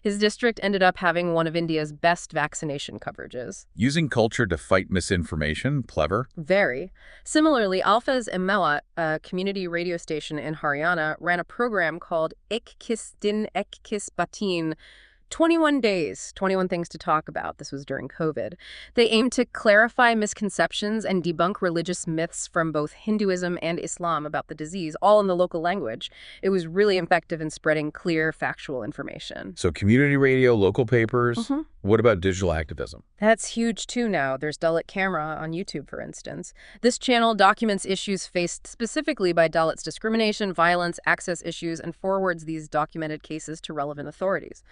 His district ended up having one of India's best vaccination coverages. Using culture to fight misinformation? Clever. Very. Similarly, Alphas Mewat, a community radio station in Haryana, ran a program called Ek Kis Din Ek Kis Batin, 21 days, 21 things to talk about. This was during COVID. They aimed to clarify misconceptions and debunk religious myths from both Hinduism and Islam about the disease, all in the local language. It was really effective in spreading clear, factual information. So community radio, local papers. What about digital activism? That's huge too now. There's Dalit Camera on YouTube, for instance. This channel documents issues faced specifically by Dalits: discrimination, violence, access issues, and forwards these documented cases to relevant authorities.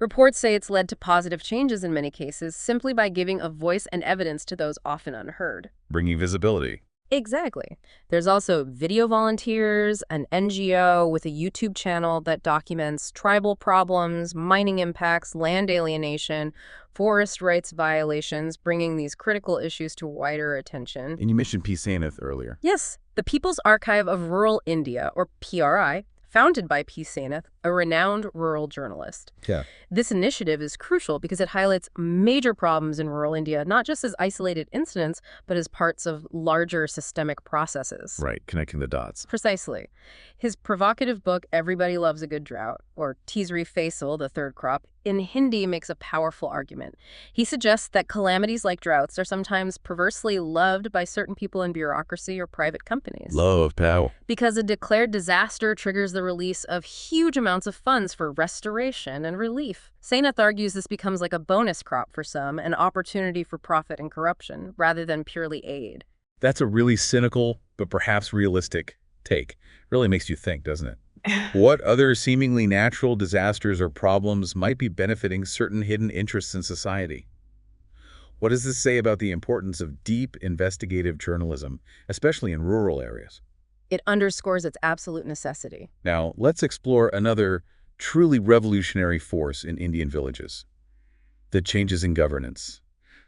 Reports say it's led to positive changes in many cases simply by giving a voice and evidence to those often unheard. Bringing visibility. Exactly. There's also video volunteers, an NGO with a YouTube channel that documents tribal problems, mining impacts, land alienation, forest rights violations, bringing these critical issues to wider attention. And you mentioned P. Sainath earlier. Yes, the People's Archive of Rural India, or PRI, founded by P. Sainath, a renowned rural journalist. Yeah. This initiative is crucial because it highlights major problems in rural India, not just as isolated incidents, but as parts of larger systemic processes. Right, connecting the dots. Precisely. His provocative book, Everybody Loves a Good Drought, or Tisri Faisal, The Third Crop, in Hindi makes a powerful argument. He suggests that calamities like droughts are sometimes perversely loved by certain people in bureaucracy or private companies. Love of power. Because a declared disaster triggers the release of huge amounts of funds for restoration and relief. Sainath argues this becomes like a bonus crop for some, an opportunity for profit and corruption, rather than purely aid. That's a really cynical, but perhaps realistic take. Really makes you think, doesn't it? What other seemingly natural disasters or problems might be benefiting certain hidden interests in society? What does this say about the importance of deep investigative journalism, especially in rural areas? It underscores its absolute necessity. Now, let's explore another truly revolutionary force in Indian villages: the changes in governance.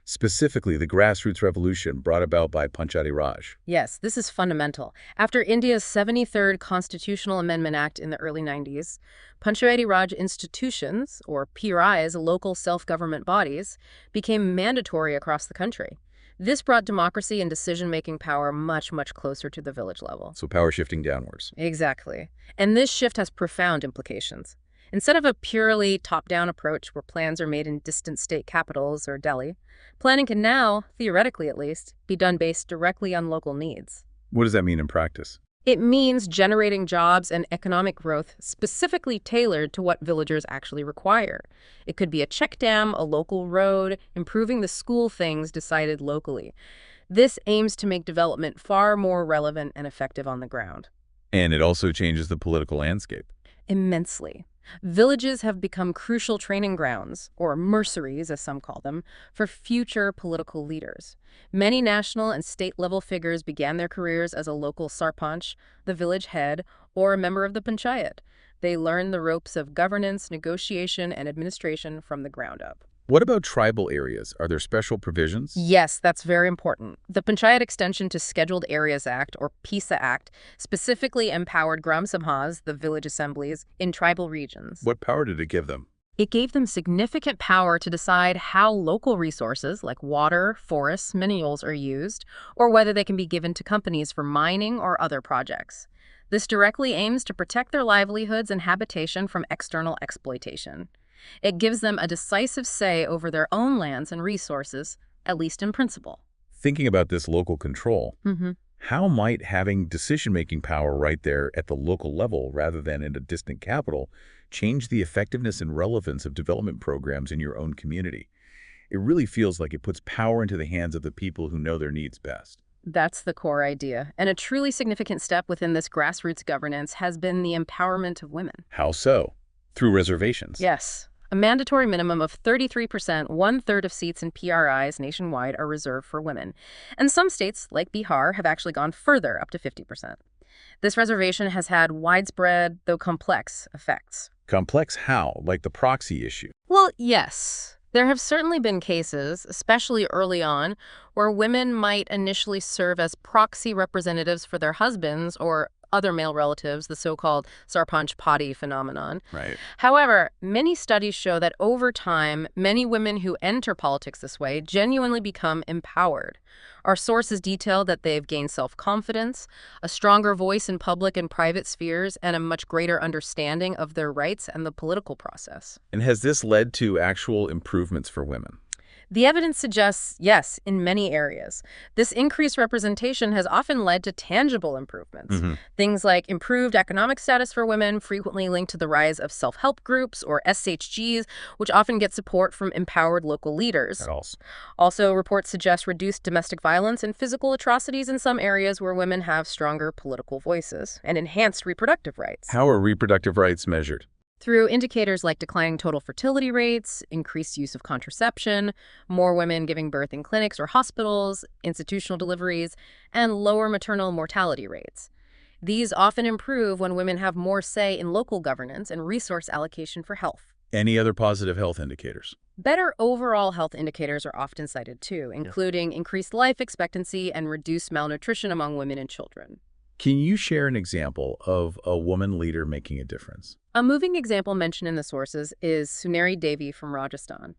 Specifically, the grassroots revolution brought about by Panchayati Raj. Yes, this is fundamental. After India's 73rd Constitutional Amendment Act in the early 90s, Panchayati Raj institutions, or PRIs, local self-government bodies, became mandatory across the country. This brought democracy and decision-making power much, much closer to the village level. So power shifting downwards. Exactly. And this shift has profound implications. Instead of a purely top-down approach where plans are made in distant state capitals or Delhi, planning can now, theoretically at least, be done based directly on local needs. What does that mean in practice? It means generating jobs and economic growth specifically tailored to what villagers actually require. It could be a check dam, a local road, improving the school things decided locally. This aims to make development far more relevant and effective on the ground. And it also changes the political landscape. Immensely. Villages have become crucial training grounds, or merceries as some call them, for future political leaders. Many national and state-level figures began their careers as a local sarpanch, the village head, or a member of the panchayat. They learned the ropes of governance, negotiation, and administration from the ground up. What about tribal areas? Are there special provisions? Yes, that's very important. The Panchayat Extension to Scheduled Areas Act, or PISA Act, specifically empowered Gram Sabhas, the village assemblies, in tribal regions. What power did it give them? It gave them significant power to decide how local resources like water, forests, minerals are used, or whether they can be given to companies for mining or other projects. This directly aims to protect their livelihoods and habitation from external exploitation. It gives them a decisive say over their own lands and resources, at least in principle. Thinking about this local control, how might having decision-making power right there at the local level rather than in a distant capital change the effectiveness and relevance of development programs in your own community? It really feels like it puts power into the hands of the people who know their needs best. That's the core idea. And a truly significant step within this grassroots governance has been the empowerment of women. How so? Through reservations? Yes. A mandatory minimum of 33%, one-third of seats in PRIs nationwide are reserved for women. And some states, like Bihar, have actually gone further, up to 50%. This reservation has had widespread, though complex, effects. Complex how? Like the proxy issue? Well, yes. There have certainly been cases, especially early on, where women might initially serve as proxy representatives for their husbands or other male relatives, the so-called sarpanch padi phenomenon. Right. However, many studies show that over time, many women who enter politics this way genuinely become empowered. Our sources detail that they've gained self-confidence, a stronger voice in public and private spheres, and a much greater understanding of their rights and the political process. And has this led to actual improvements for women? The evidence suggests, yes, in many areas. This increased representation has often led to tangible improvements. Things like improved economic status for women, frequently linked to the rise of self-help groups or SHGs, which often get support from empowered local leaders. Also, reports suggest reduced domestic violence and physical atrocities in some areas where women have stronger political voices, and enhanced reproductive rights. How are reproductive rights measured? Through indicators like declining total fertility rates, increased use of contraception, more women giving birth in clinics or hospitals, institutional deliveries, and lower maternal mortality rates. These often improve when women have more say in local governance and resource allocation for health. Any other positive health indicators? Better overall health indicators are often cited too, including increased life expectancy and reduced malnutrition among women and children. Can you share an example of a woman leader making a difference? A moving example mentioned in the sources is Suneri Devi from Rajasthan.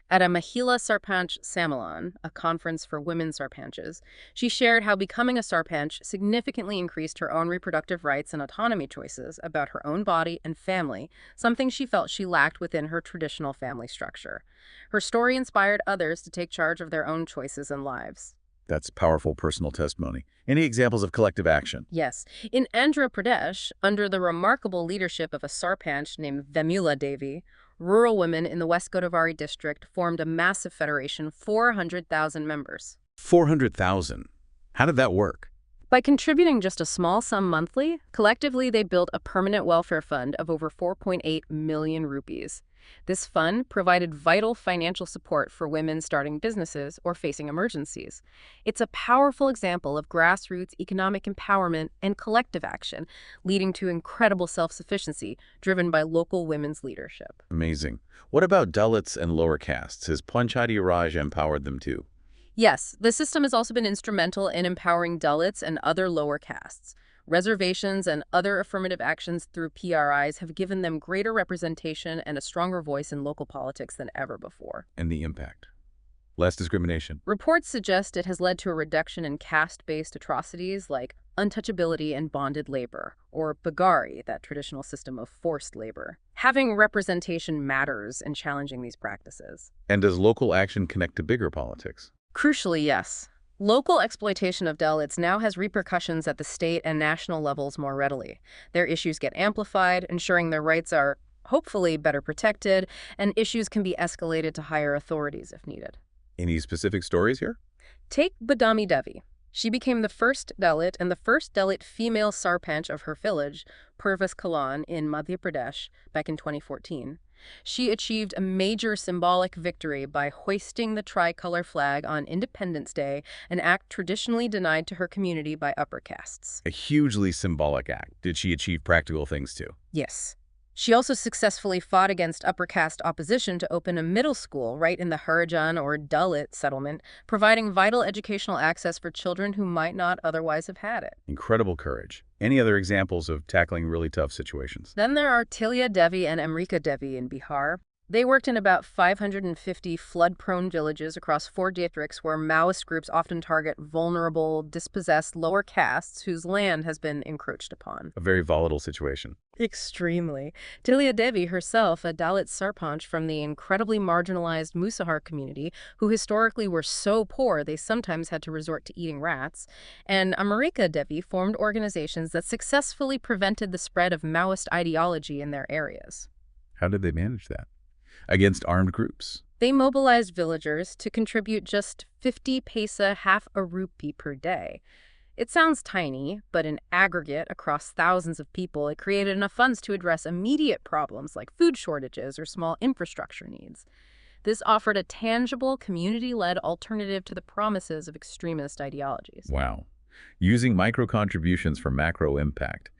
At a Mahila Sarpanch Sammelan, a conference for women sarpanches, she shared how becoming a sarpanch significantly increased her own reproductive rights and autonomy choices about her own body and family, something she felt she lacked within her traditional family structure. Her story inspired others to take charge of their own choices and lives. That's powerful personal testimony. Any examples of collective action? Yes. In Andhra Pradesh, under the remarkable leadership of a sarpanch named Vemula Devi, rural women in the West Godavari district formed a massive federation, 400,000 members. 400,000. How did that work? By contributing just a small sum monthly, collectively they built a permanent welfare fund of over 4.8 million rupees. This fund provided vital financial support for women starting businesses or facing emergencies. It's a powerful example of grassroots economic empowerment and collective action, leading to incredible self-sufficiency driven by local women's leadership. Amazing. What about Dalits and lower castes? Has Panchayati Raj empowered them too? Yes, the system has also been instrumental in empowering Dalits and other lower castes. Reservations and other affirmative actions through PRIs have given them greater representation and a stronger voice in local politics than ever before. And the impact? Less discrimination? Reports suggest it has led to a reduction in caste-based atrocities like untouchability and bonded labor, or bagari, that traditional system of forced labor. Having representation matters in challenging these practices. And does local action connect to bigger politics? Crucially, yes. Local exploitation of Dalits now has repercussions at the state and national levels more readily. Their issues get amplified, ensuring their rights are hopefully better protected, and issues can be escalated to higher authorities if needed. Any specific stories here? Take Badami Devi. She became the first Dalit and the first Dalit female sarpanch of her village, Purvas Kalan, in Madhya Pradesh, back in 2014. She achieved a major symbolic victory by hoisting the tricolor flag on Independence Day, an act traditionally denied to her community by upper castes. A hugely symbolic act. Did she achieve practical things too? Yes. She also successfully fought against upper caste opposition to open a middle school right in the Harijan or Dalit settlement, providing vital educational access for children who might not otherwise have had it. Incredible courage. Any other examples of tackling really tough situations? Then there are Tilya Devi and Amrika Devi in Bihar. They worked in about 550 flood-prone villages across 4 districts where Maoist groups often target vulnerable, dispossessed lower castes whose land has been encroached upon. A very volatile situation. Extremely. Tilya Devi herself, a Dalit sarpanch from the incredibly marginalized Musahar community, who historically were so poor they sometimes had to resort to eating rats, and Amarika Devi formed organizations that successfully prevented the spread of Maoist ideology in their areas. How did they manage that? Against armed groups? They mobilized villagers to contribute just 50 paisa, half a rupee per day. It sounds tiny, but in aggregate, across thousands of people, it created enough funds to address immediate problems like food shortages or small infrastructure needs. This offered a tangible, community-led alternative to the promises of extremist ideologies. Wow. Using micro-contributions for macro impact.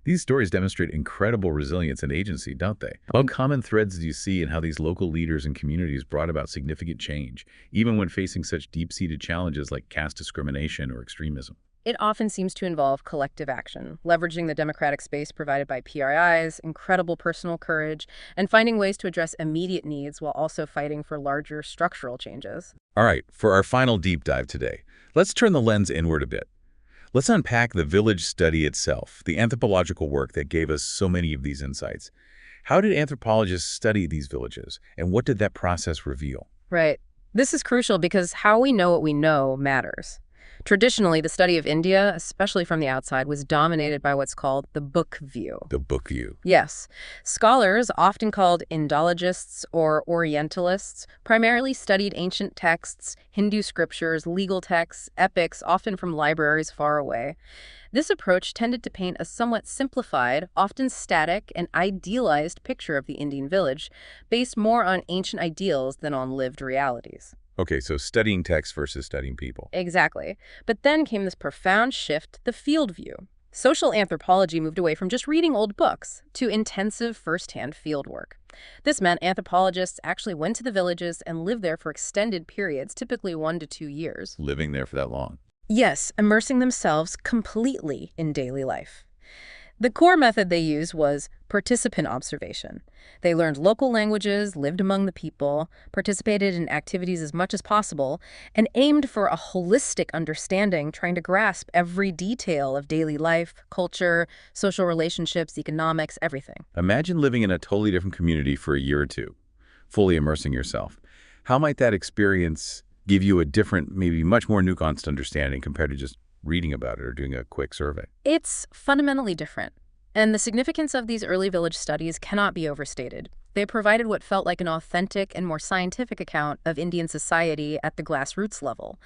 These stories demonstrate incredible resilience and agency, don't they? What common threads do you see in how these local leaders and communities brought about significant change, even when facing such deep-seated challenges like caste discrimination or extremism? It often seems to involve collective action, leveraging the democratic space provided by PRIs, incredible personal courage, and finding ways to address immediate needs while also fighting for larger structural changes. All right, for our final deep dive today, let's turn the lens inward a bit. Let's unpack the village study itself, the anthropological work that gave us so many of these insights. How did anthropologists study these villages, and what did that process reveal? Right. This is crucial because how we know what we know matters. Traditionally, the study of India, especially from the outside, was dominated by what's called the book view. The book view. Yes. Scholars, often called Indologists or Orientalists, primarily studied ancient texts, Hindu scriptures, legal texts, epics, often from libraries far away. This approach tended to paint a somewhat simplified, often static, and idealized picture of the Indian village, based more on ancient ideals than on lived realities. Okay, so studying text versus studying people. Exactly. But then came this profound shift, the field view. Social anthropology moved away from just reading old books to intensive first-hand field work. This meant anthropologists actually went to the villages and lived there for extended periods, typically 1 to 2 years. Living there for that long. Yes, immersing themselves completely in daily life. The core method they used was participant observation. They learned local languages, lived among the people, participated in activities as much as possible, and aimed for a holistic understanding, trying to grasp every detail of daily life, culture, social relationships, economics, everything. Imagine living in a totally different community for a year or two, fully immersing yourself. How might that experience give you a different, maybe much more nuanced understanding compared to just reading about it or doing a quick survey? It's fundamentally different, and the significance of these early village studies cannot be overstated. They provided what felt like an authentic and more scientific account of Indian society at the grassroots level.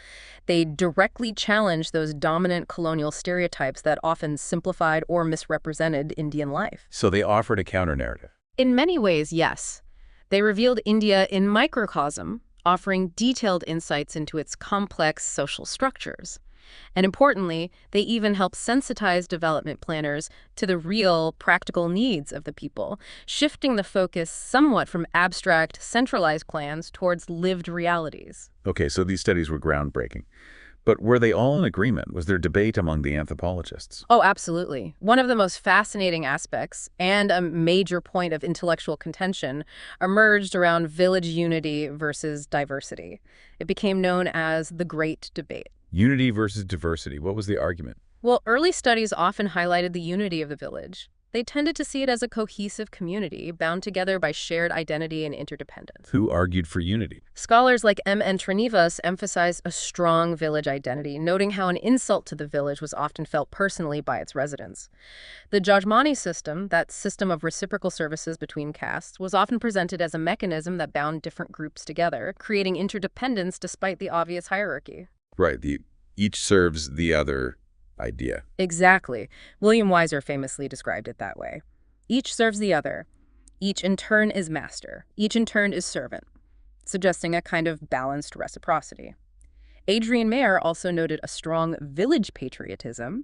They directly challenged those dominant colonial stereotypes that often simplified or misrepresented Indian life. So they offered a counter-narrative. In many ways, yes. They revealed India in microcosm, offering detailed insights into its complex social structures. And importantly, they even help sensitize development planners to the real, practical needs of the people, shifting the focus somewhat from abstract, centralized plans towards lived realities. Okay, so these studies were groundbreaking. But were they all in agreement? Was there debate among the anthropologists? Oh, absolutely. One of the most fascinating aspects, and a major point of intellectual contention, emerged around village unity versus diversity. It became known as the Great Debate. Unity versus diversity. What was the argument? Well, early studies often highlighted the unity of the village. They tended to see it as a cohesive community, bound together by shared identity and interdependence. Who argued for unity? Scholars like M. N. Srinivas emphasize a strong village identity, noting how an insult to the village was often felt personally by its residents. The Jajmani system, that system of reciprocal services between castes, was often presented as a mechanism that bound different groups together, creating interdependence despite the obvious hierarchy. Right, each serves the other idea. Exactly. William Weiser famously described it that way. Each serves the other. Each in turn is master. Each in turn is servant, suggesting a kind of balanced reciprocity. Adrian Mayer also noted a strong village patriotism,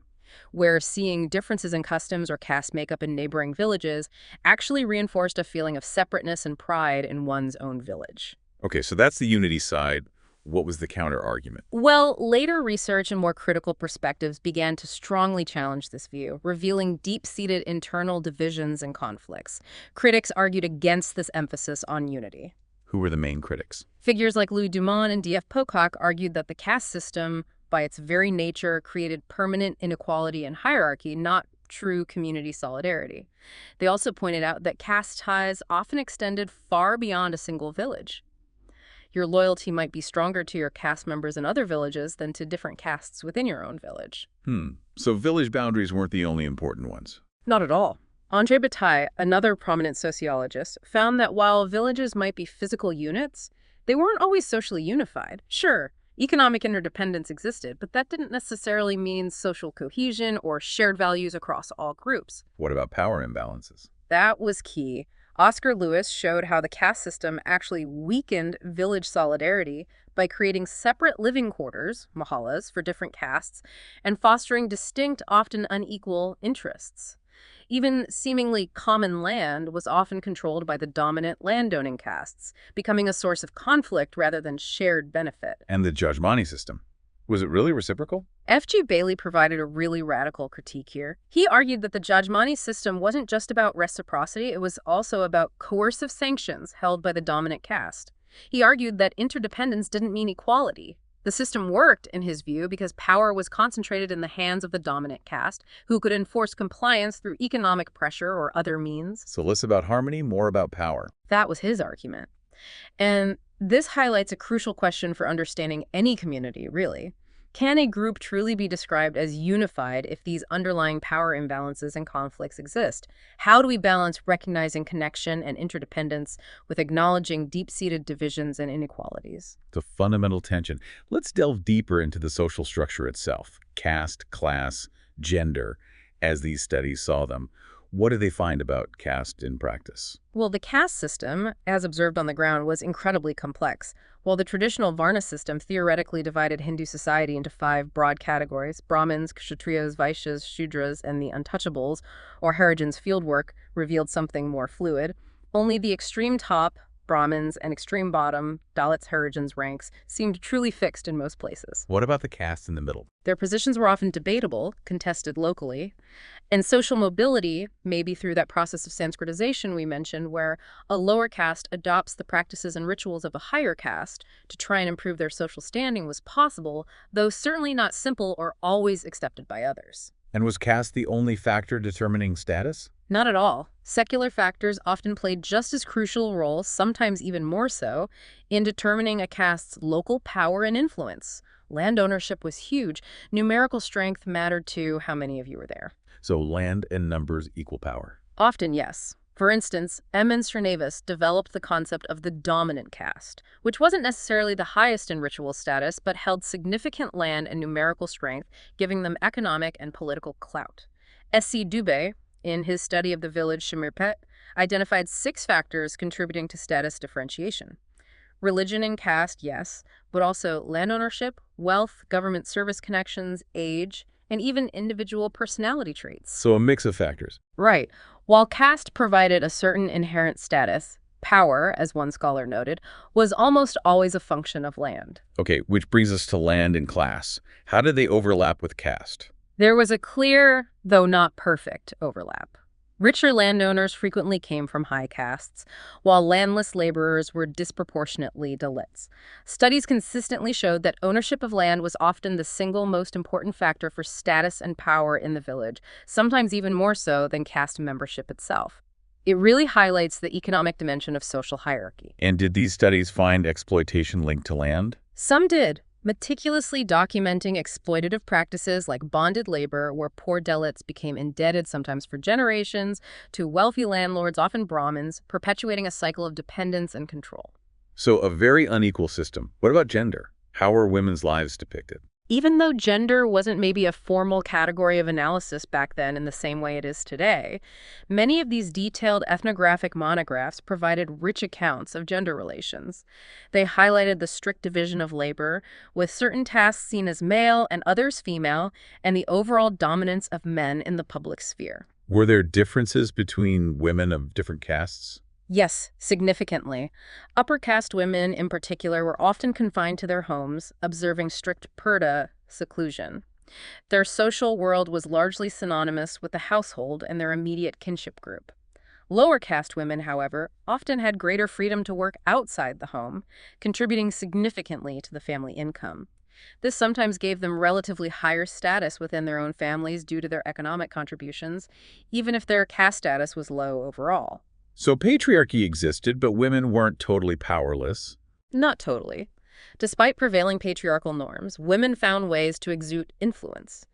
where seeing differences in customs or caste makeup in neighboring villages actually reinforced a feeling of separateness and pride in one's own village. Okay, so that's the unity side. What was the counter-argument? Well, later research and more critical perspectives began to strongly challenge this view, revealing deep-seated internal divisions and conflicts. Critics argued against this emphasis on unity. Who were the main critics? Figures like Louis Dumont and D.F. Pocock argued that the caste system, by its very nature, created permanent inequality and hierarchy, not true community solidarity. They also pointed out that caste ties often extended far beyond a single village. Your loyalty might be stronger to your caste members in other villages than to different castes within your own village. So village boundaries weren't the only important ones. Not at all. André Bataille, another prominent sociologist, found that while villages might be physical units, they weren't always socially unified. Sure, economic interdependence existed, but that didn't necessarily mean social cohesion or shared values across all groups. What about power imbalances? That was key. Oscar Lewis showed how the caste system actually weakened village solidarity by creating separate living quarters, mahallas, for different castes, and fostering distinct, often unequal interests. Even seemingly common land was often controlled by the dominant landowning castes, becoming a source of conflict rather than shared benefit. And the Jajmani system. Was it really reciprocal? F.G. Bailey provided a really radical critique here. He argued that the Jajmani system wasn't just about reciprocity, it was also about coercive sanctions held by the dominant caste. He argued that interdependence didn't mean equality. The system worked, in his view, because power was concentrated in the hands of the dominant caste, who could enforce compliance through economic pressure or other means. So less about harmony, more about power. That was his argument. And this highlights a crucial question for understanding any community, really. Can a group truly be described as unified if these underlying power imbalances and conflicts exist? How do we balance recognizing connection and interdependence with acknowledging deep-seated divisions and inequalities? It's a fundamental tension. Let's delve deeper into the social structure itself. Caste, class, gender, as these studies saw them. What do they find about caste in practice? Well, the caste system, as observed on the ground, was incredibly complex. While the traditional Varna system theoretically divided Hindu society into 5 broad categories, Brahmins, Kshatriyas, Vaishyas, Shudras, and the untouchables, or Harijan's fieldwork, revealed something more fluid, only the extreme top, Brahmins, and extreme bottom, Dalits, Harijans ranks, seemed truly fixed in most places. What about the castes in the middle? Their positions were often debatable, contested locally, and social mobility, maybe through that process of Sanskritization we mentioned, where a lower caste adopts the practices and rituals of a higher caste to try and improve their social standing, was possible, though certainly not simple or always accepted by others. And was caste the only factor determining status? Not at all. Secular factors often played just as crucial roles, sometimes even more so, in determining a caste's local power and influence. Land ownership was huge. Numerical strength mattered too. How many of you were there? So land and numbers equal power. Often, yes. For instance, M. N. Srinavis developed the concept of the dominant caste, which wasn't necessarily the highest in ritual status, but held significant land and numerical strength, giving them economic and political clout. S.C. Dubé, in his study of the village Shamirpet, identified 6 factors contributing to status differentiation. Religion and caste, yes, but also land ownership, wealth, government service connections, age, and even individual personality traits. So a mix of factors. Right. While caste provided a certain inherent status, power, as one scholar noted, was almost always a function of land. Okay, which brings us to land and class. How did they overlap with caste? There was a clear, though not perfect, overlap. Richer landowners frequently came from high castes, while landless laborers were disproportionately Dalits. Studies consistently showed that ownership of land was often the single most important factor for status and power in the village, sometimes even more so than caste membership itself. It really highlights the economic dimension of social hierarchy. And did these studies find exploitation linked to land? Some did, meticulously documenting exploitative practices like bonded labor, where poor Dalits became indebted sometimes for generations to wealthy landlords, often Brahmins, perpetuating a cycle of dependence and control. So a very unequal system. What about gender? How were women's lives depicted? Even though gender wasn't maybe a formal category of analysis back then in the same way it is today, many of these detailed ethnographic monographs provided rich accounts of gender relations. They highlighted the strict division of labor, with certain tasks seen as male and others female, and the overall dominance of men in the public sphere. Were there differences between women of different castes? Yes, significantly. Upper caste women, in particular, were often confined to their homes, observing strict purdah seclusion. Their social world was largely synonymous with the household and their immediate kinship group. Lower caste women, however, often had greater freedom to work outside the home, contributing significantly to the family income. This sometimes gave them relatively higher status within their own families due to their economic contributions, even if their caste status was low overall. So patriarchy existed, but women weren't totally powerless. Not totally. Despite prevailing patriarchal norms, women found ways to exude influence.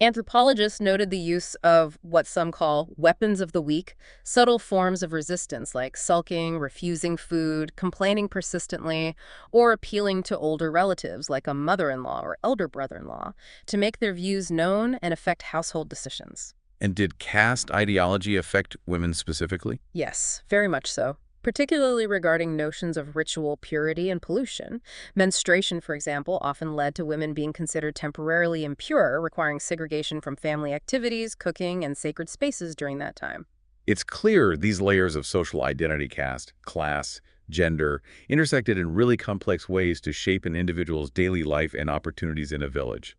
Anthropologists noted the use of what some call weapons of the weak, subtle forms of resistance like sulking, refusing food, complaining persistently, or appealing to older relatives like a mother-in-law or elder brother-in-law to make their views known and affect household decisions. And did caste ideology affect women specifically? Yes, very much so. Particularly regarding notions of ritual purity and pollution. Menstruation, for example, often led to women being considered temporarily impure, requiring segregation from family activities, cooking, and sacred spaces during that time. It's clear these layers of social identity, caste, class, gender, intersected in really complex ways to shape an individual's daily life and opportunities in a village.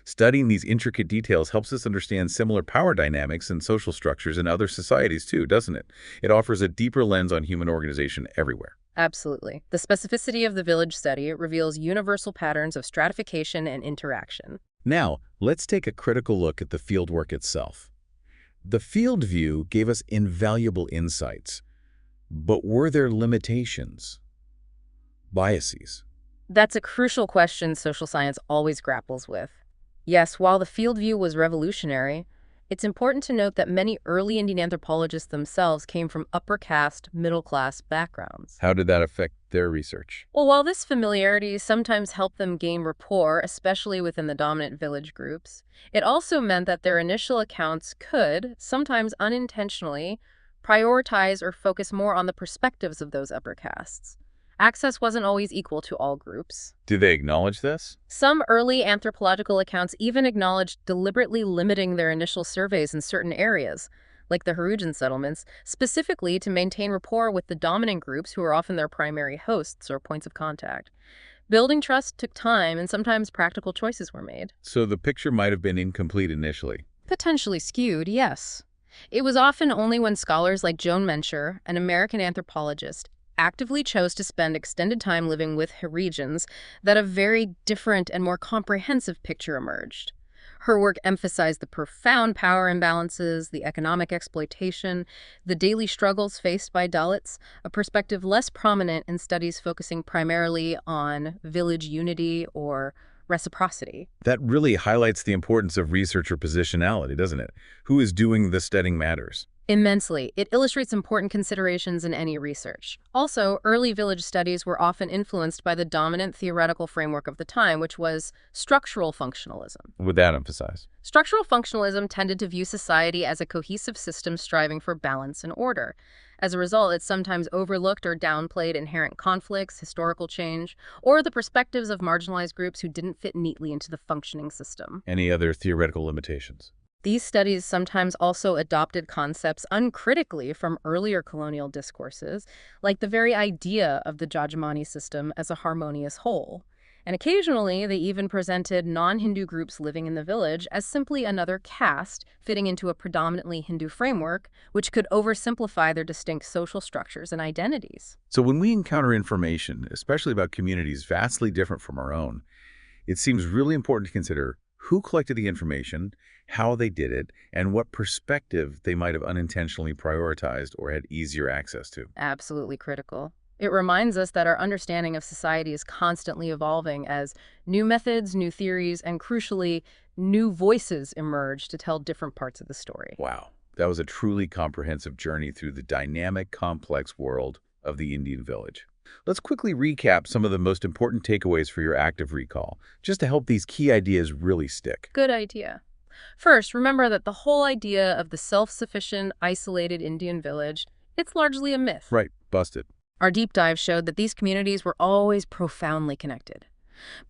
Studying these intricate details helps us understand similar power dynamics and social structures in other societies too, doesn't it? It offers a deeper lens on human organization everywhere. Absolutely. The specificity of the village study reveals universal patterns of stratification and interaction. Now, let's take a critical look at the fieldwork itself. The field view gave us invaluable insights, but were there limitations? Biases? That's a crucial question social science always grapples with. Yes, while the field view was revolutionary, it's important to note that many early Indian anthropologists themselves came from upper caste, middle class backgrounds. How did that affect their research? Well, while this familiarity sometimes helped them gain rapport, especially within the dominant village groups, it also meant that their initial accounts could, sometimes unintentionally, prioritize or focus more on the perspectives of those upper castes. Access wasn't always equal to all groups. Do they acknowledge this? Some early anthropological accounts even acknowledged deliberately limiting their initial surveys in certain areas, like the Hierarchies settlements, specifically to maintain rapport with the dominant groups who are often their primary hosts or points of contact. Building trust took time, and sometimes practical choices were made. So the picture might have been incomplete initially. Potentially skewed, yes. It was often only when scholars like Joan Mencher, an American anthropologist, actively chose to spend extended time living with Hierarchies that a very different and more comprehensive picture emerged. Her work emphasized the profound power imbalances, the economic exploitation, the daily struggles faced by Dalits, a perspective less prominent in studies focusing primarily on village unity or reciprocity. That really highlights the importance of researcher positionality, doesn't it? Who is doing the studying matters. Immensely. It illustrates important considerations in any research. Also, early village studies were often influenced by the dominant theoretical framework of the time, which was structural functionalism. Would that emphasize? Structural functionalism tended to view society as a cohesive system striving for balance and order. As a result, it sometimes overlooked or downplayed inherent conflicts, historical change, or the perspectives of marginalized groups who didn't fit neatly into the functioning system. Any other theoretical limitations? These studies sometimes also adopted concepts uncritically from earlier colonial discourses, like the very idea of the Jajamani system as a harmonious whole. And occasionally, they even presented non-Hindu groups living in the village as simply another caste fitting into a predominantly Hindu framework, which could oversimplify their distinct social structures and identities. So when we encounter information, especially about communities vastly different from our own, it seems really important to consider who collected the information, how they did it, and what perspective they might have unintentionally prioritized or had easier access to. Absolutely critical. It reminds us that our understanding of society is constantly evolving as new methods, new theories, and crucially, new voices emerge to tell different parts of the story. Wow, that was a truly comprehensive journey through the dynamic, complex world of the Indian village. Let's quickly recap some of the most important takeaways for your active recall, just to help these key ideas really stick. Good idea. First, remember that the whole idea of the self-sufficient, isolated Indian village, it's largely a myth. Right, busted. Our deep dive showed that these communities were always profoundly connected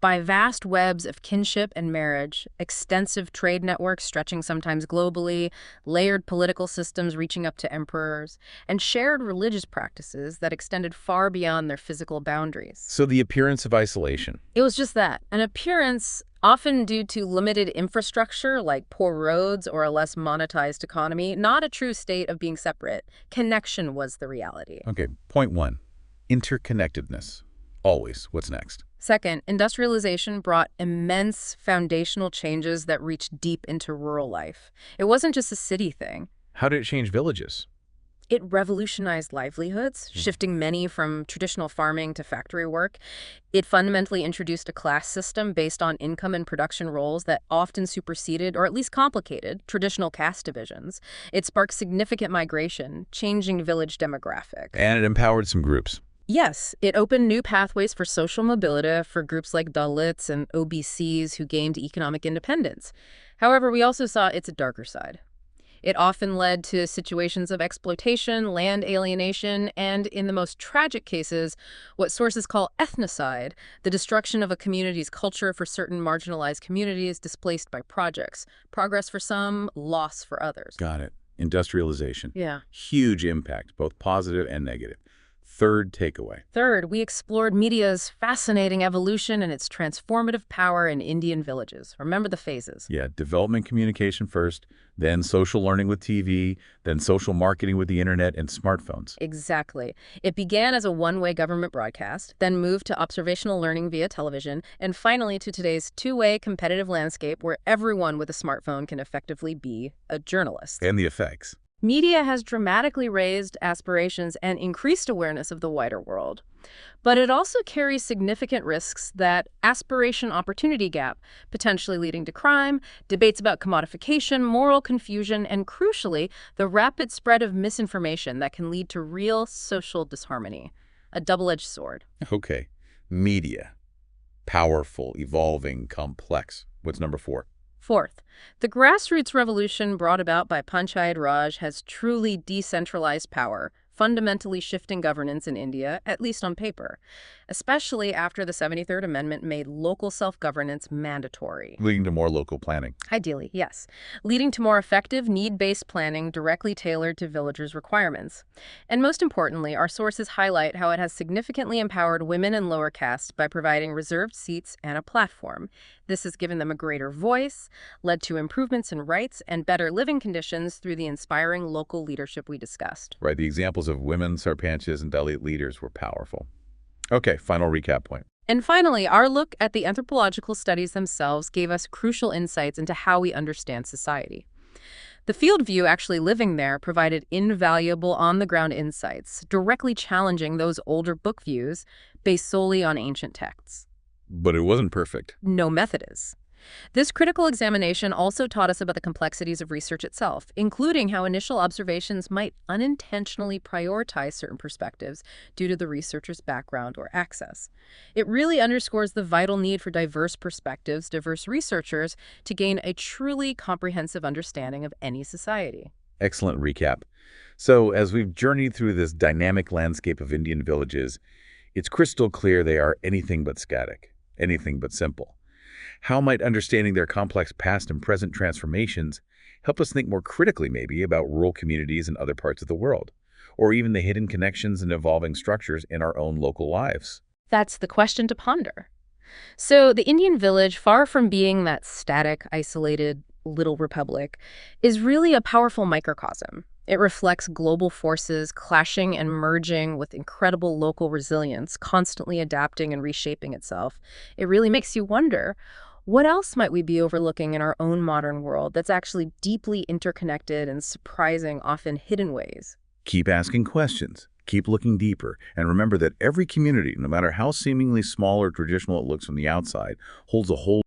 by vast webs of kinship and marriage, extensive trade networks stretching sometimes globally, layered political systems reaching up to emperors, and shared religious practices that extended far beyond their physical boundaries. So the appearance of isolation. It was just that, an appearance often due to limited infrastructure like poor roads or a less monetized economy, not a true state of being separate. Connection was the reality. Okay, point one, interconnectedness. Always. What's next? Second, industrialization brought immense foundational changes that reached deep into rural life. It wasn't just a city thing. How did it change villages? It revolutionized livelihoods, shifting many from traditional farming to factory work. It fundamentally introduced a class system based on income and production roles that often superseded, or at least complicated, traditional caste divisions. It sparked significant migration, changing village demographic. And it empowered some groups. Yes, it opened new pathways for social mobility for groups like Dalits and OBCs who gained economic independence. However, we also saw its darker side. It often led to situations of exploitation, land alienation, and, in the most tragic cases, what sources call ethnocide, the destruction of a community's culture for certain marginalized communities displaced by projects. Progress for some, loss for others. Got it. Industrialization. Yeah. Huge impact, both positive and negative. Third takeaway. Third, we explored media's fascinating evolution and its transformative power in Indian villages. Remember the phases. Yeah, development communication first, then social learning with TV, then social marketing with the internet and smartphones. Exactly. It began as a one-way government broadcast, then moved to observational learning via television, and finally to today's two-way competitive landscape where everyone with a smartphone can effectively be a journalist. And the effects. Media has dramatically raised aspirations and increased awareness of the wider world. But it also carries significant risks: that aspiration-opportunity gap, potentially leading to crime, debates about commodification, moral confusion, and crucially, the rapid spread of misinformation that can lead to real social disharmony. A double-edged sword. Okay. Media. Powerful, evolving, complex. What's number 4? Fourth, the grassroots revolution brought about by Panchayat Raj has truly decentralized power, fundamentally shifting governance in India, at least on paper, especially after the 73rd Amendment made local self-governance mandatory. Leading to more local planning. Ideally, yes, leading to more effective, need-based planning directly tailored to villagers' requirements. And most importantly, our sources highlight how it has significantly empowered women and lower caste by providing reserved seats and a platform. This has given them a greater voice, led to improvements in rights and better living conditions through the inspiring local leadership we discussed. Right, the examples of women sarpanchs and Dalit leaders were powerful. Okay, final recap point. And finally, our look at the anthropological studies themselves gave us crucial insights into how we understand society. The field view, actually living there, provided invaluable on-the-ground insights, directly challenging those older book views based solely on ancient texts. But it wasn't perfect. No method is. This critical examination also taught us about the complexities of research itself, including how initial observations might unintentionally prioritize certain perspectives due to the researcher's background or access. It really underscores the vital need for diverse perspectives, diverse researchers, to gain a truly comprehensive understanding of any society. Excellent recap. So, as we've journeyed through this dynamic landscape of Indian villages, it's crystal clear they are anything but static, anything but simple. How might understanding their complex past and present transformations help us think more critically, maybe, about rural communities in other parts of the world, or even the hidden connections and evolving structures in our own local lives? That's the question to ponder. So the Indian village, far from being that static, isolated little republic, is really a powerful microcosm. It reflects global forces clashing and merging with incredible local resilience, constantly adapting and reshaping itself. It really makes you wonder, what else might we be overlooking in our own modern world that's actually deeply interconnected in surprising, often hidden ways? Keep asking questions, keep looking deeper, and remember that every community, no matter how seemingly small or traditional it looks from the outside, holds a whole